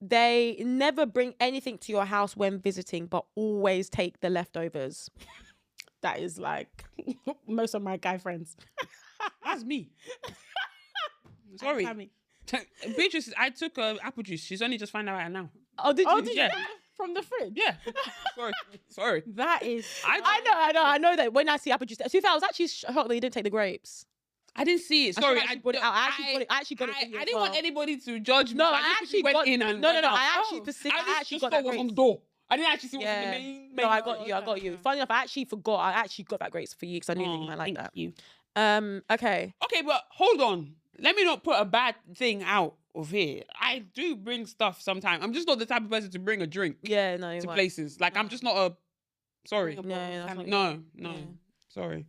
They never bring anything to your house when visiting, but always take the leftovers. That is like most of my guy friends. That's me. Sorry. Beatrice, I took apple juice. She's only just found out now. Oh, did you? Did Yeah. you? From the fridge? Yeah. Sorry. That is... I know that when I see apple juice. To be fair, I was actually shocked that you didn't take the grapes. I didn't see it. Sorry, I brought it out. I actually got it. For you I as didn't well. want anybody to judge me. No, so I actually went got in and no. went out. I actually got that what's on grapes. the door. I didn't actually see what's Yeah. in the main. No, I got you. Funny enough, I actually forgot. I actually got that grapes for you because I knew that you might like that. You. Okay. Okay, but hold on. Let me not put a bad thing out of here. I do bring stuff sometimes. I'm just not the type of person to bring a drink Yeah, no. to places. Like, I'm just not a... Sorry. No, that's not No. Yeah. Sorry.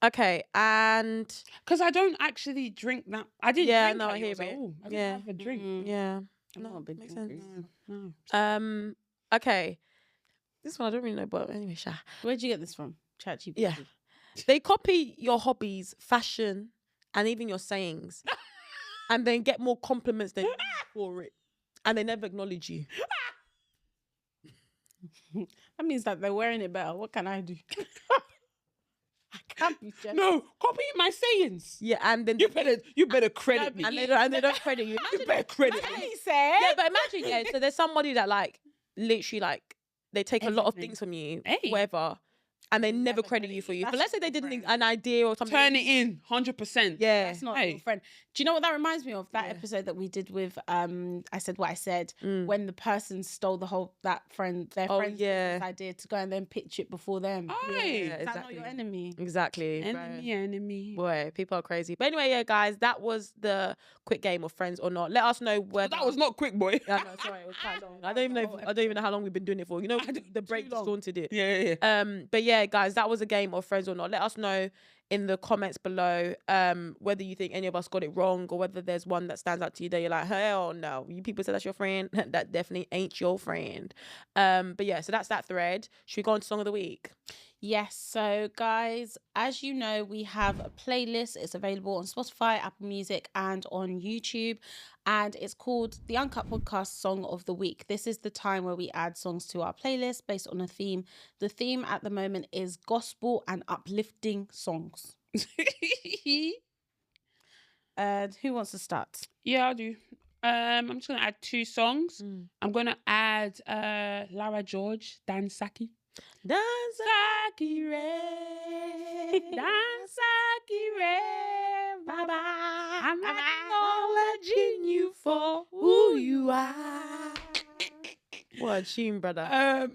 Okay, and Because I don't actually drink that. I didn't Yeah, drink no, that. I hear was like, it. "Oh, I didn't Yeah. have a drink. yeah. I'm not a big makes drinker. sense. No. Okay. This one I don't really know, but anyway, Sha. Where'd you get this from? ChatGPT. Yeah. They copy your hobbies, fashion, and even your sayings, and then get more compliments than you for it, and they never acknowledge you. That means that they're wearing it better. What can I do? I can't be jealous. No, copy my sayings. Yeah, and then You better credit me. and they don't credit you. You better credit me. He said. Yeah, but imagine, yeah. So there's somebody that like literally like they take a lot of Everything. things from you, Hey. whatever, and they never credit you for you. But let's say they did an idea or something. Turn it in, 100%. Yeah. That's not Hey. your friend. Do you know what that reminds me of? That episode that we did with I Said What I Said, when the person stole their friend's idea to go and then pitch it before them. Aye. Yeah, Is that not exactly. your enemy? Exactly. Enemy. Boy, people are crazy. But anyway, yeah, guys, that was the quick game of Friends or Not. Let us know whether That was not quick, boy. Yeah, no, sorry, it was quite long. I don't even know how long we've been doing it for. You know, the break just daunted it. Yeah. But yeah, guys, that was a game of Friends or Not. Let us know in the comments below whether you think any of us got it wrong or whether there's one that stands out to you that you're like, hell no, you people said that's your friend. That definitely ain't your friend. But yeah, so that's that thread. Should we go on to Song of the Week? Yes, so guys, as you know, we have a playlist. It's available on Spotify, Apple Music, and on YouTube. And it's called the Uncut Podcast Song of the Week. This is the time where we add songs to our playlist based on a theme. The theme at the moment is gospel and uplifting songs. Who wants to start? Yeah, I'll do. I'm just gonna add 2 songs. I'm gonna add Lara George, Dan Saki. Dansaki Ray, Dansaki Ray, Baba. I'm acknowledging you for who you are. What a tune, brother.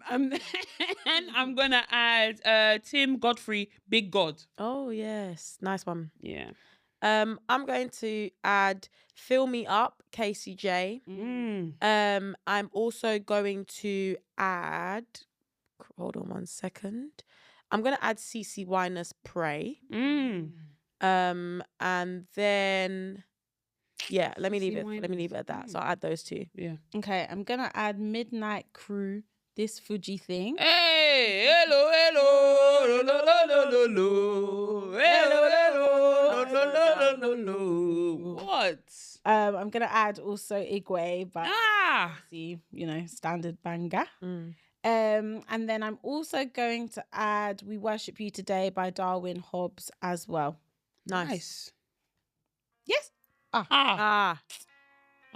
And then I'm gonna add Tim Godfrey, Big God. Oh yes, nice one. Yeah. I'm going to add Fill Me Up, KCJ. I'm also going to add. Hold on 1 second. I'm gonna add CC Winer's Pray. And then let me leave it. Let me leave it at that. So I'll add those 2. Yeah. Okay, I'm gonna add Midnight Crew, This Fuji Thing. Hey, hello, hello, lo, lo, lo, lo, lo. Hello, hello, lo, lo, lo, lo, lo. What? I'm gonna add also Igwe, but Ah. standard banger. And then I'm also going to add We Worship You Today by Darwin Hobbs as well. Nice. Yes. Ah.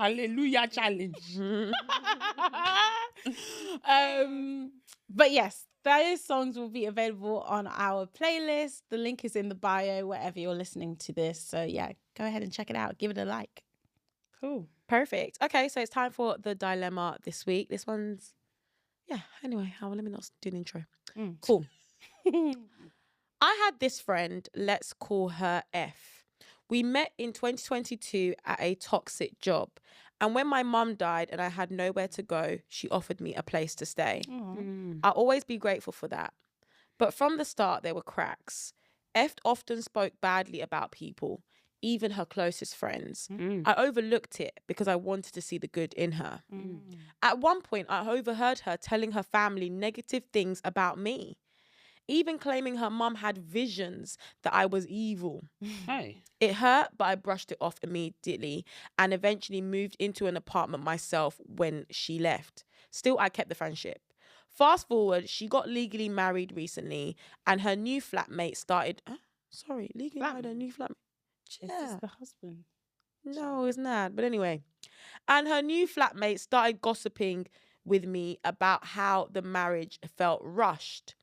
Hallelujah challenge. But yes, those songs will be available on our playlist. The link is in the bio wherever you're listening to this. So yeah, go ahead and check it out. Give it a like. Cool. Perfect. Okay, so it's time for the dilemma this week. This one's anyway, let me not do the intro. Cool. I had this friend, let's call her F. We met in 2022 at a toxic job. And when my mum died and I had nowhere to go, she offered me a place to stay. I'll always be grateful for that. But from the start, there were cracks. F often spoke badly about people, even her closest friends. I overlooked it because I wanted to see the good in her. At one point, I overheard her telling her family negative things about me, even claiming her mum had visions that I was evil. Hey. It hurt, but I brushed it off immediately and eventually moved into an apartment myself when she left. Still, I kept the friendship. Fast forward, she got legally married recently and her new flatmate started... legally married her new flatmate? Is this the husband? No, it's not. But anyway. And her new flatmate started gossiping with me about how the marriage felt rushed.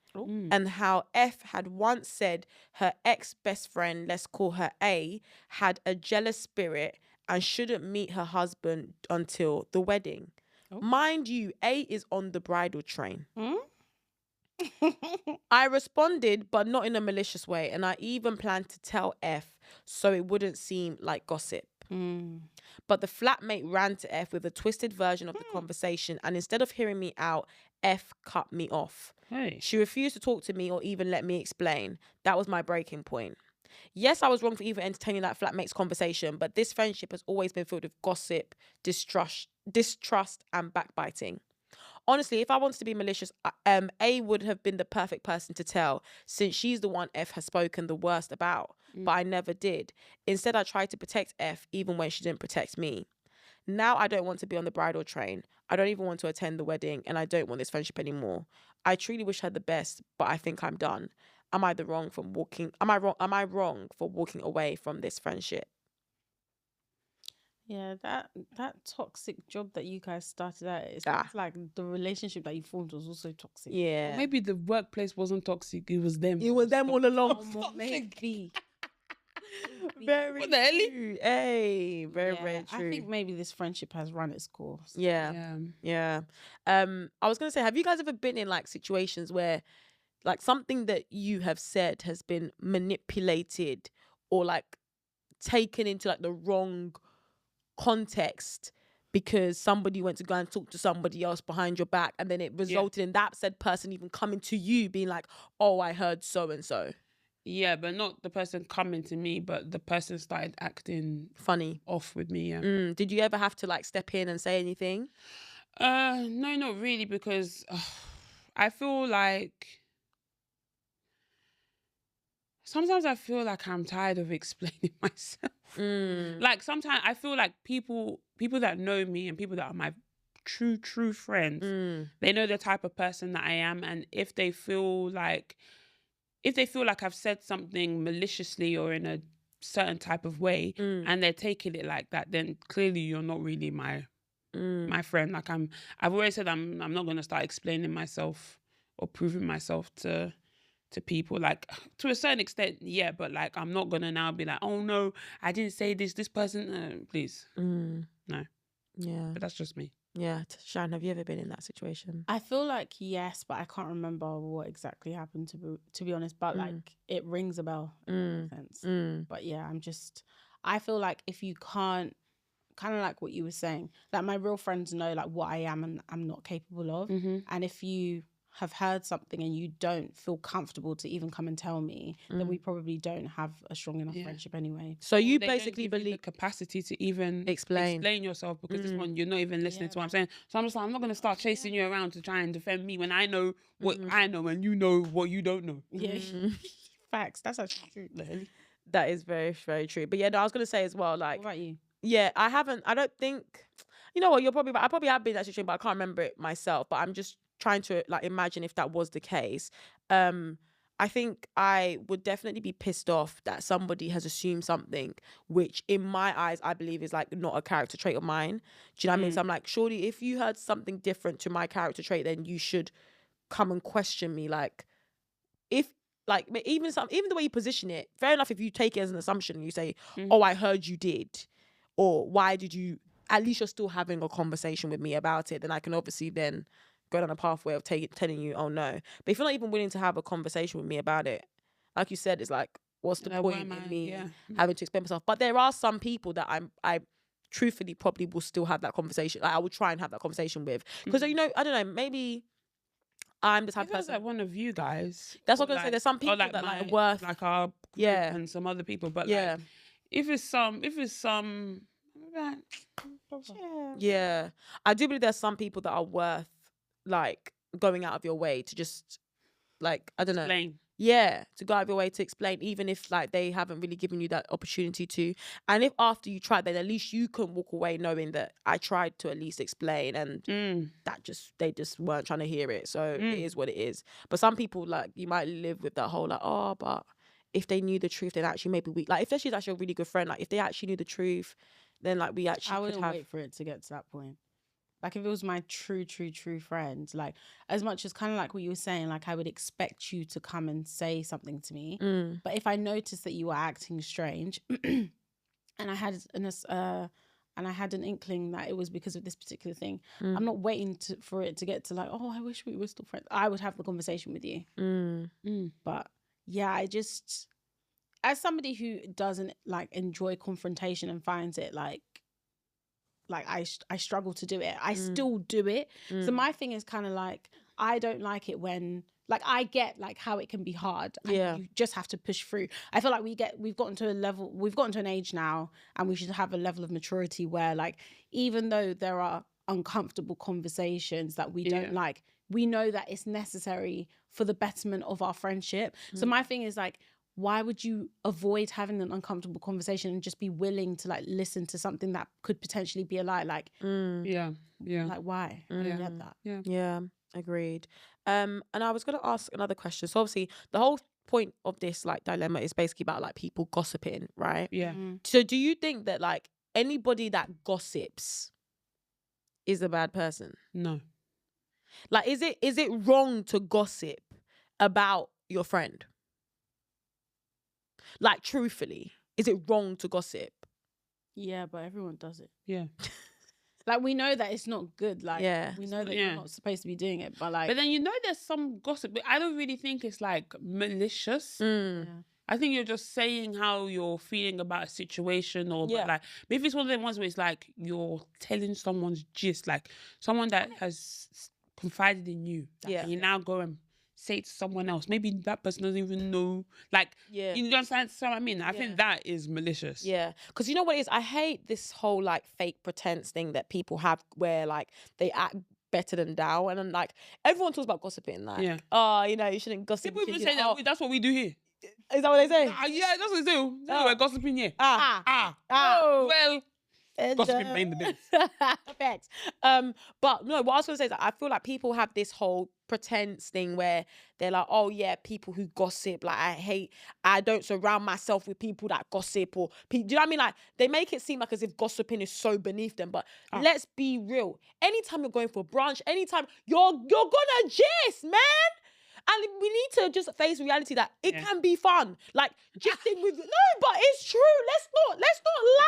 And how F had once said her ex-best friend, let's call her A, had a jealous spirit and shouldn't meet her husband until the wedding. Mind you, A is on the bridal train. I responded, but not in a malicious way, and I even planned to tell F so it wouldn't seem like gossip. But the flatmate ran to F with a twisted version of the conversation, and instead of hearing me out, F cut me off. Hey. She refused to talk to me or even let me explain. That was my breaking point. Yes, I was wrong for even entertaining that flatmate's conversation, but this friendship has always been filled with gossip, distrust, and backbiting. Honestly, if I wanted to be malicious, A would have been the perfect person to tell, since she's the one F has spoken the worst about, but I never did. Instead, I tried to protect F even when she didn't protect me. Now I don't want to be on the bridal train. I don't even want to attend the wedding, and I don't want this friendship anymore. I truly wish her the best, but I think I'm done. Am I wrong for walking away from this friendship? Yeah, that toxic job that you guys started at, it's like the relationship that you formed was also toxic. Yeah. Or maybe the workplace wasn't toxic, it was them. It was them all along. Maybe. Very What the hell? true. Hey, very true. I think maybe this friendship has run its course. Yeah. I was gonna say, have you guys ever been in like situations where like something that you have said has been manipulated or like taken into like the wrong context because somebody went to go and talk to somebody else behind your back, and then it resulted in that said person even coming to you being like, oh, I heard so and so? Yeah, but not the person coming to me, but the person started acting funny off with me. Did you ever have to like step in and say anything? No, not really, because I feel like sometimes I feel like I'm tired of explaining myself. Like sometimes I feel like people that know me and people that are my true friends, they know the type of person that I am, and if they feel like I've said something maliciously or in a certain type of way, and they're taking it like that, then clearly you're not really my friend. Like I've always said I'm not gonna start explaining myself or proving myself to people. Like to a certain extent, yeah, but like I'm not gonna now be like, oh no, I didn't say this person. Please, no. Yeah, but that's just me. Yeah, Sharon, have you ever been in that situation? I feel like yes, but I can't remember what exactly happened to be honest. But like it rings a bell in that sense. But yeah, I feel like if you can't, kind of like what you were saying, that my real friends know like what I am and I'm not capable of. And if you have heard something and you don't feel comfortable to even come and tell me, then we probably don't have a strong enough friendship anyway. So you They basically don't give you believe the capacity to even explain yourself, because this one you're not even listening to what I'm saying. So I'm just like, I'm not going to start chasing you around to try and defend me when I know what I know and you know what you don't know. Yeah. Facts. That's actually true. That is very, very true. But yeah, no, I was going to say as well, like, what about you? Yeah, I don't think, you know what, I probably have been in that situation, but I can't remember it myself. But I'm just trying to like imagine if that was the case. I think I would definitely be pissed off that somebody has assumed something, which in my eyes, I believe is like not a character trait of mine. Do you know what I mean? So I'm like, surely if you heard something different to my character trait, then you should come and question me. Like, if like even the way you position it, fair enough if you take it as an assumption and you say, oh, I heard you did, or why did you, at least you're still having a conversation with me about it, then I can obviously then go down a pathway of telling you, oh no. But if you're not even willing to have a conversation with me about it, like you said, it's like, what's the point in me having to explain myself? But there are some people that I truthfully probably will still have that conversation. Like, I will try and have that conversation with, because you know, I don't know, maybe I'm the type of person. Like one of you guys. That's what I'm gonna say. There's some people that like are worth, like our group and some other people. But like, if it's some, yeah, I do believe there's some people that are worth like going out of your way to just like, I don't know. Explain. Yeah, to go out of your way to explain, even if like they haven't really given you that opportunity to. And if after you tried, then at least you can walk away knowing that I tried to at least explain, and they just weren't trying to hear it. So it is what it is. But some people, like, you might live with that whole like, oh, but if they knew the truth, then actually maybe we, like, if she's actually a really good friend, like if they actually knew the truth, then like we actually I wouldn't wait for it to get to that point. Like, if it was my true friend, like, as much as kind of like what you were saying, like, I would expect you to come and say something to me. But if I noticed that you were acting strange, and I had an inkling that it was because of this particular thing, I'm not waiting for it to get to like, oh, I wish we were still friends. I would have the conversation with you. But yeah, I just, as somebody who doesn't like enjoy confrontation and finds it like I struggle to do it. I still do it. So my thing is kind of like, I don't like it when, like, I get like how it can be hard. And you just have to push through. I feel like we've gotten to an age now, and we should have a level of maturity where, like, even though there are uncomfortable conversations that we don't like, we know that it's necessary for the betterment of our friendship. So my thing is like, why would you avoid having an uncomfortable conversation and just be willing to like listen to something that could potentially be a lie? Like, like, why? I don't get that. Yeah, agreed. And I was going to ask another question. So obviously the whole point of this like dilemma is basically about like people gossiping, right? Yeah. So do you think that like anybody that gossips is a bad person? No. Like, is it wrong to gossip about your friend? Like, truthfully, is it wrong to gossip? Yeah, but everyone does it. Yeah. Like, we know that it's not good. Like, we know that you're not supposed to be doing it, but like... But then, you know, there's some gossip, but I don't really think it's like malicious. I think you're just saying how you're feeling about a situation, or but like, but if it's one of them ones where it's like you're telling someone's gist, like someone that has confided in you, and you now go and say it to someone else, maybe that person doesn't even know, like, you understand what I mean? I think that is malicious. Yeah, because you know what it is? I hate this whole like fake pretense thing that people have where like they act better than thou, and then like everyone talks about gossiping, like, oh, you know, you shouldn't gossip. People even say that, that's what we do here. Is that what they say? Yeah, that's what they do. We're gossiping here. Well, gossiping paying the bills. Facts. But no, what I was gonna say is that I feel like people have this whole pretense thing where they're like, oh yeah, people who gossip, like I don't surround myself with people that gossip, or do you know what I mean? Like, they make it seem like as if gossiping is so beneath them. But let's be real. Anytime you're going for brunch, anytime you're gonna gist, man. And we need to just face reality that it can be fun. Like, gisting with... No, but it's true. Let's not lie. It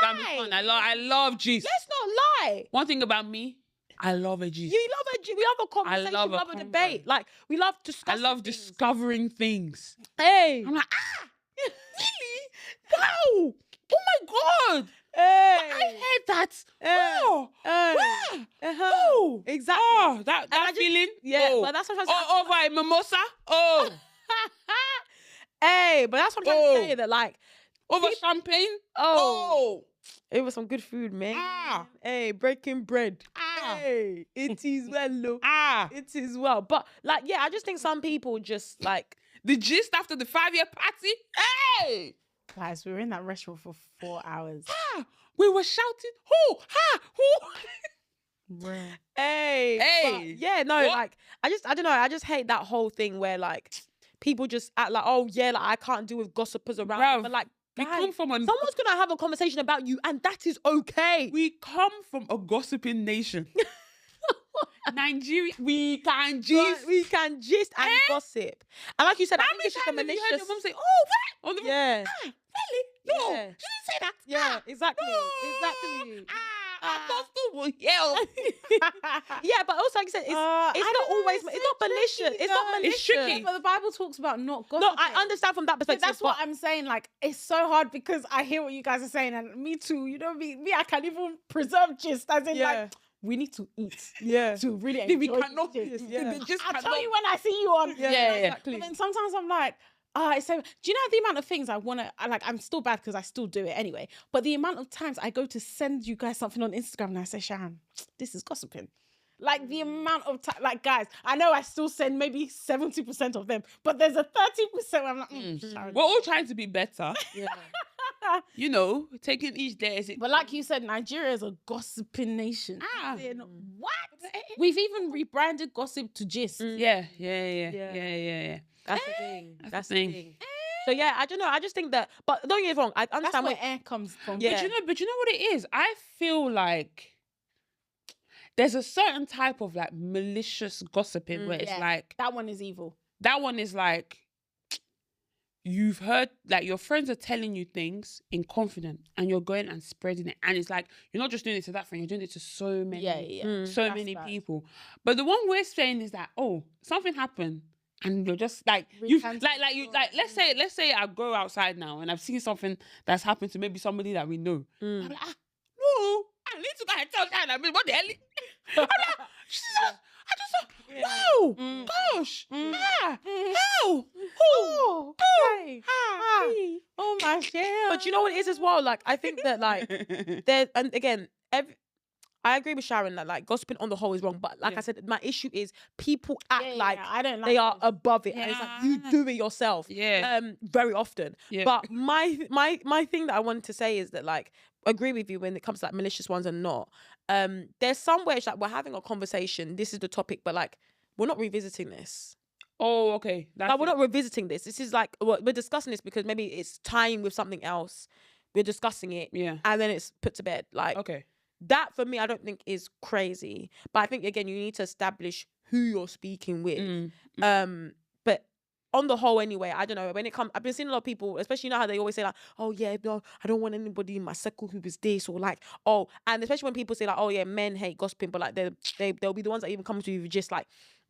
can be fun. I love gist. Let's not lie. One thing about me, I love a gist. You love a gist. We love a conversation. We love a debate. Like, we love discussing discovering things. Hey. I'm like, really? Wow. Oh my God. Hey. I heard that. Oh, oh, exactly. Oh, that feeling. But that's what I'm saying. Over a mimosa. Oh. Hey, but that's what I'm trying to say. That like over champagne. Oh. It was some good food, man. Hey, breaking bread. Hey, it is well, look. It is well. But like, yeah, I just think some people just like the gist after the 5-year party. Hey. Guys, we were in that restaurant for 4 hours. We were shouting, who? Hey. Hey. Yeah, no, what? Like, I don't know. I just hate that whole thing where like people just act like, oh yeah, like I can't deal with gossipers around. Bruv, But like, we guys, come from someone's gonna have a conversation about you, and that is okay. We come from a gossiping nation. Nigeria, we can gist. And gossip. And like you said, I think it's just a How many times have you heard malicious. your mum say, "Oh, what?" On the phone? Yeah. Really? No, Yeah. she didn't say that. Yeah, exactly. No. Exactly. Apostle will yell. Yeah, but also like I said, it's not always. It's not malicious. It's not malicious. It's tricky. But the Bible talks about not gossiping. No, I understand from that But perspective. that's what I'm saying. Like, it's so hard because I hear what you guys are saying, and me too. You know, me, I can't even preserve gist. As in, like, we need to eat. Yeah. To really enjoy. We cannot. gist. Yeah. I'll tell you when I see you on. Yeah, exactly. But then sometimes I'm like, it's so. Do you know the amount of things I want to? Like, I'm still bad because I still do it anyway. But the amount of times I go to send you guys something on Instagram and I say, Sharon, this is gossiping. Like the amount of time, like guys, I know I still send maybe 70% of them, but there's a 30% where I'm like, Sharon. We're all trying to be better. Yeah. You know, taking each day as it. But like you said, Nigeria is a gossiping nation. Mm. What? We've even rebranded gossip to gist. Yeah. That's the thing. That's the thing. So yeah, I don't know. I just think that, but don't get me wrong. I That's understand where what. air comes from. Yeah. But you know what it is? I feel like there's a certain type of like malicious gossiping where it's like that one is evil. that one is like you've heard, like your friends are telling you things in confidence and you're going and spreading it, and it's like you're not just doing it to that friend, you're doing it to so many That's many bad. people. But the one we're saying is that, oh, something happened and you're just like you like let's say I go outside now and I've seen something that's happened to maybe somebody that we know. I'm like, no, I need to go and tell that. I mean, what the hell? I'm like, I just thought, wow, gosh, how? Oh my god. But you know what it is as well? Like, I think that like there, and again, I agree with Sharon that like gossiping on the whole is wrong. But like I said, my issue is people act like I don't like they are this. above it, and it's like you do it yourself. Very often. Yeah. But my thing that I wanted to say is that like agree with you when it comes to like malicious ones and not. There's somewhere it's like we're having a conversation. This is the topic, but like we're not revisiting this. Oh, okay. Like we're not revisiting this. This is like we're discussing this because maybe it's tying with something else. We're discussing it, and then it's put to bed. Like, okay, that for me, I don't think is crazy. But I think again, you need to establish who you're speaking with. But on the whole, anyway, I don't know. When it comes, I've been seeing a lot of people, especially you know how they always say like, oh yeah, no, I don't want anybody in my circle who is this, or like, oh, and especially when people say like, oh yeah, men hate gossiping, but like they'll be the ones that even come to you with just like,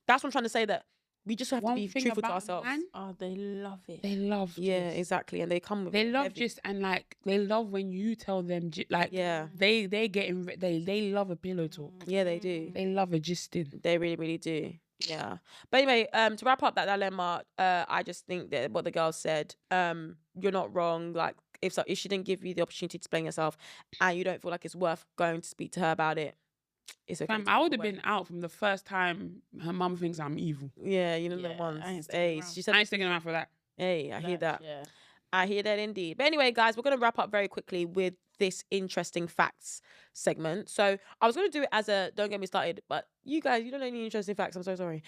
that's what I'm trying to say, that we just have to be truthful to ourselves. Oh, they love it. They love gist. Exactly, and they come with they love gist, and like they love when you tell them like they getting they love a pillow talk. Yeah, they do. They love a gisting. They really, really do. Yeah. But anyway, to wrap up that dilemma, I just think that what the girl said, you're not wrong. Like if she didn't give you the opportunity to explain yourself, and you don't feel like it's worth going to speak to her about it, it's okay. I would have been out from the first time her mum thinks I'm evil. Yeah, you know the ones. Hey, she said I ain't sticking around for that. Hey, I hear that. Yeah. I hear that indeed. But anyway, guys, we're going to wrap up very quickly with this interesting facts segment. So I was going to do it as a don't get me started, but you guys, you don't know any interesting facts. I'm so sorry.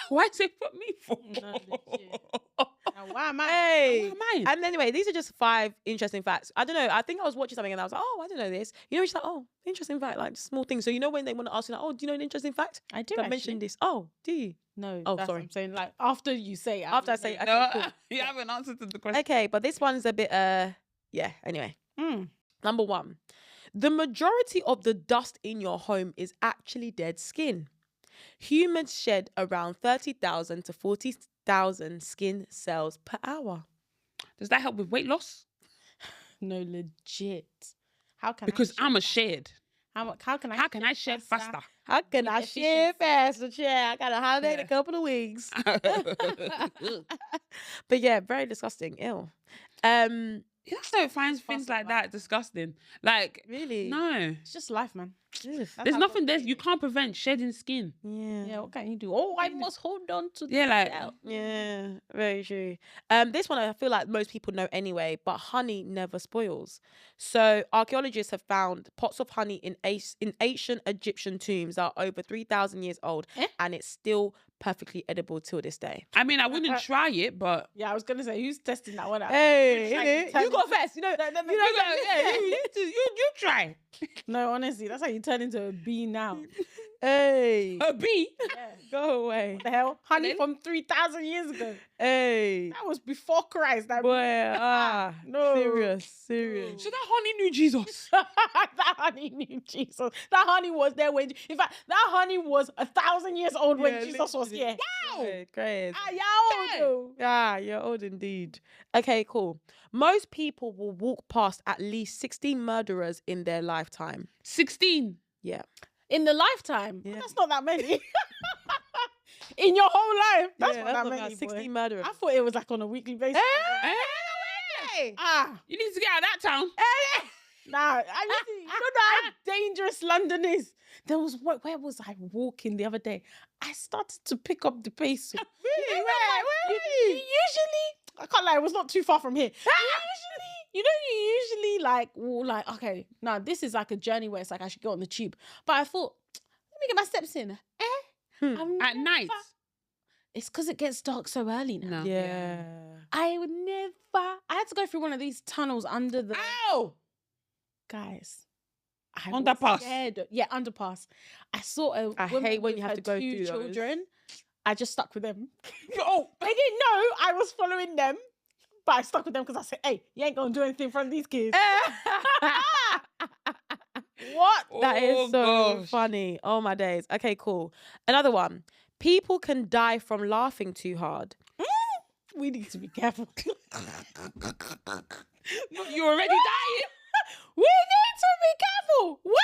Why did they put me for? Now, why am I? Hey. Why am I? And anyway, these are just 5 interesting facts. I don't know. I think I was watching something and I was like, oh, I don't know this. You know, it's like, oh, interesting fact, like small things. So you know when they want to ask you like, oh, do you know an interesting fact? I do. I mentioned this. Oh, do you? No. Oh, that's sorry. What I'm saying like after you say it. After I say, okay, No, cool. you haven't answered to the question. Okay, but this one's a bit, yeah. Anyway, Number 1, the majority of the dust in your home is actually dead skin. Humans shed around 30,000 to 40,000 skin cells per hour. Does that help with weight loss? No, legit. How can? Because I'm a shed. How can I? How can I shed faster? How can I shed faster? Yeah, I gotta hibernate in a couple of weeks. But yeah, very disgusting. Ew. That's how it finds things like that disgusting. Like, Really? no. It's just life, man. There's nothing. You can't prevent shedding skin. Yeah, what can you do? Oh, I must hold on to Yeah, very true. This one I feel like most people know anyway, but honey never spoils. So archaeologists have found pots of honey in ancient Egyptian tombs that are over 3,000 years old, and it's still perfectly edible till this day. I mean, I wouldn't try it, but yeah, I was gonna say, who's testing that one out? Hey, you go first. You try. No, honestly, that's how you turn into a bee now. Hey, A bee? Yeah. go away. What the hell? Honey from 3,000 years ago. Hey, That was before Christ. That boy, no. Serious. So that honey knew Jesus. That honey knew Jesus. That honey was there when. In fact, that honey was 1,000 years old when Jesus was here. Wow. Crazy. Yeah. You're old indeed. Okay, cool. Most people will walk past at least 16 murderers in their lifetime. 16. Yeah. In the lifetime? Yeah. That's not that many. In your whole life? That's Yeah, not that about many. 16 boy. murderers. I thought it was like on a weekly basis. Hey! You need to get out of that town. Nah, you know how dangerous London is. There was where was I walking the other day? I started to pick up the pace. Really? You usually, I can't lie, it was not too far from here. You usually like, okay, now this is like a journey where it's like I should go on the tube. But I thought, let me get my steps in. At night. It's because it gets dark so early now. No. Yeah. I had to go through one of these tunnels under the... Ow! Guys. Underpass. Yeah, underpass. I saw a I woman hate when with you have her to go 2 through those. children. I just stuck with them. Oh, They didn't know I was following them, but I stuck with them because I said, hey, you ain't going to do anything from these kids. What? That is so gosh. funny. Oh my days. Okay, cool. Another one. People can die from laughing too hard. We need to be careful. You're already dying. We need to be careful. What?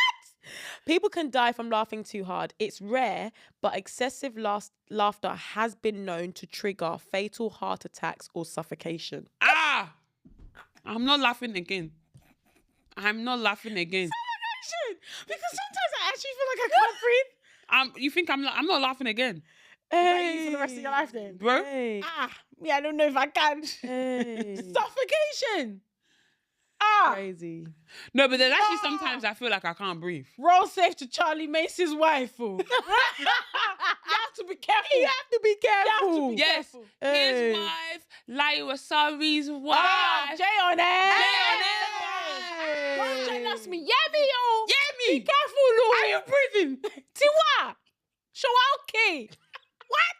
People can die from laughing too hard. It's rare, but excessive laughter has been known to trigger fatal heart attacks or suffocation. I'm not laughing again. I'm not laughing again. Because sometimes I actually feel like I can't breathe. You think I'm not laughing again, Is that you for the rest of your life then? bro? Hey. I don't know if I can. Hey. Suffocation. Crazy. No, but then actually sometimes I feel like I can't breathe. Roll safe to Charlie Mace's wife. You have to be careful. You have to be careful. Yes, Hey. his wife, Lai Wasabi's wife. Jay on it. Hey. Don't jealous me. Yeah, me, yo. Yeah, me. Be careful, Lou. Are you breathing? Tiwa. Show okay. What?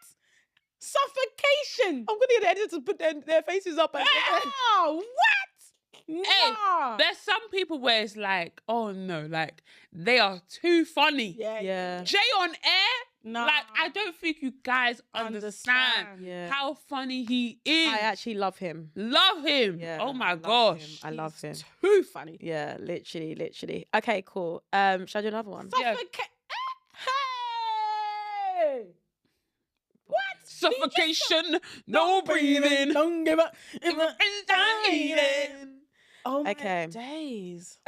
Suffocation. I'm gonna get the editors to put their faces up. Oh, what? Nah. There's some people where it's like, oh no, like they are too funny. Yeah. Jay on air, Nah. like I don't think you guys understand Yeah. how funny he is. I actually love him. love him. Yeah. Oh my I love gosh. him. I love him. Too funny. Yeah, literally. Okay, cool. Should I do another one? Yeah. Hey. What? Suffocation, no breathing. Don't give up. Oh my Okay. days.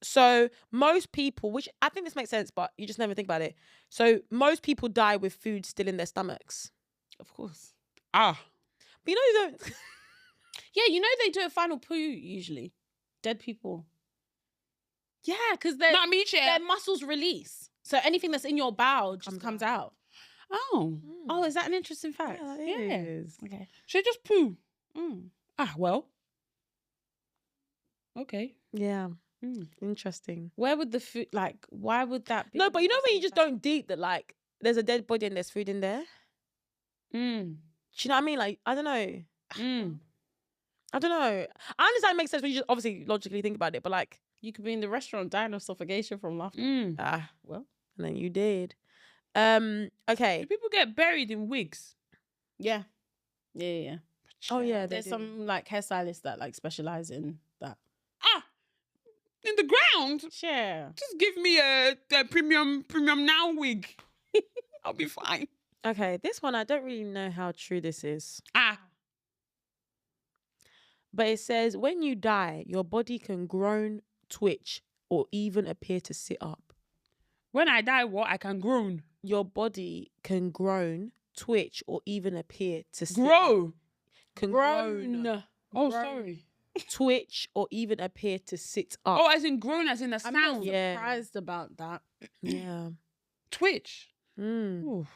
So most people, which I think this makes sense, but you just never think about it. So most people die with food still in their stomachs. Of course. Ah. But you don't. Yeah, you know they do a final poo usually. Dead people. Yeah, because their Not me, chair. muscles release. So anything that's in your bowel just comes out. Oh. Oh, is that an interesting fact? Yeah, that is. Okay. Should just poo. Mm. Ah, well. Okay. Yeah. Interesting. Where would the food, why would that be? No, but you know when you just don't deep that like there's a dead body and there's food in there? Do you know what I mean? Like, I don't know. I don't know. I understand it makes sense when you just obviously logically think about it, but like You could be in the restaurant dying of suffocation from laughter. well, and then you did. Okay. Do people get buried in wigs? Yeah. Yeah. Oh yeah, There's some hairstylists that specialize in that. In the ground? Sure. Just give me a premium now wig. I'll be fine. Okay, this one I don't really know how true this is. But it says when you die, your body can groan, twitch, or even appear to sit up. When I die, what? I can groan. Your body can groan, twitch, or even appear to Grow. Can Groan. Oh, sorry. Twitch, or even appear to sit up. Oh, as in groan, as in the sound. I'm not surprised about that. Yeah. Twitch. Mm.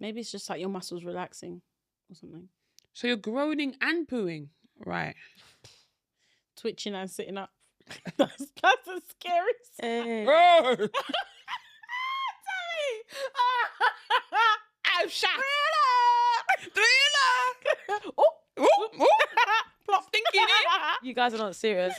Maybe it's just like your muscles relaxing or something. So you're groaning and pooing. Right. Twitching and sitting up. That's a scary Hey. Bro. I'm shocked. Thriller. Plot thinking it. You guys are not serious.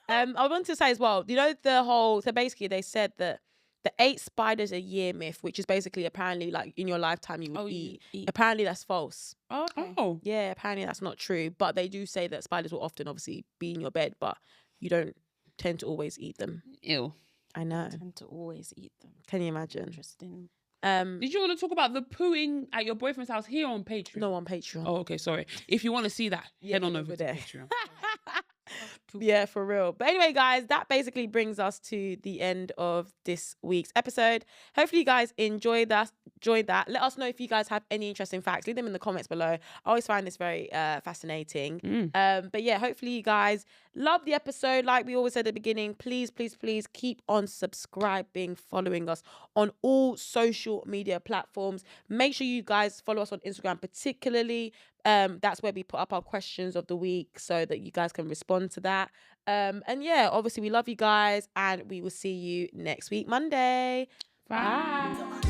I want to say as well, you know, so basically they said that the 8 spiders a year myth, which is basically apparently like in your lifetime you would eat. Apparently that's false. Okay. Oh. Yeah, apparently that's not true. But they do say that spiders will often obviously be in your bed, but you don't tend to always eat them. Ew. I know. I tend to always eat them. Can you imagine? Interesting. Did you want to talk about the pooing at your boyfriend's house here on Patreon? No, on Patreon. Oh, okay, sorry. If you want to see that, head on over to there. Patreon. Yeah, for real. But anyway, guys, that basically brings us to the end of this week's episode. Hopefully you guys enjoyed that. Let us know if you guys have any interesting facts. Leave them in the comments below. I always find this very fascinating. But yeah, hopefully you guys love the episode. Like we always said at the beginning, please, please, please keep on subscribing, following us on all social media platforms. Make sure you guys follow us on Instagram particularly. That's where we put up our questions of the week so that you guys can respond to that. And yeah, obviously we love you guys and we will see you next week, Monday. Bye.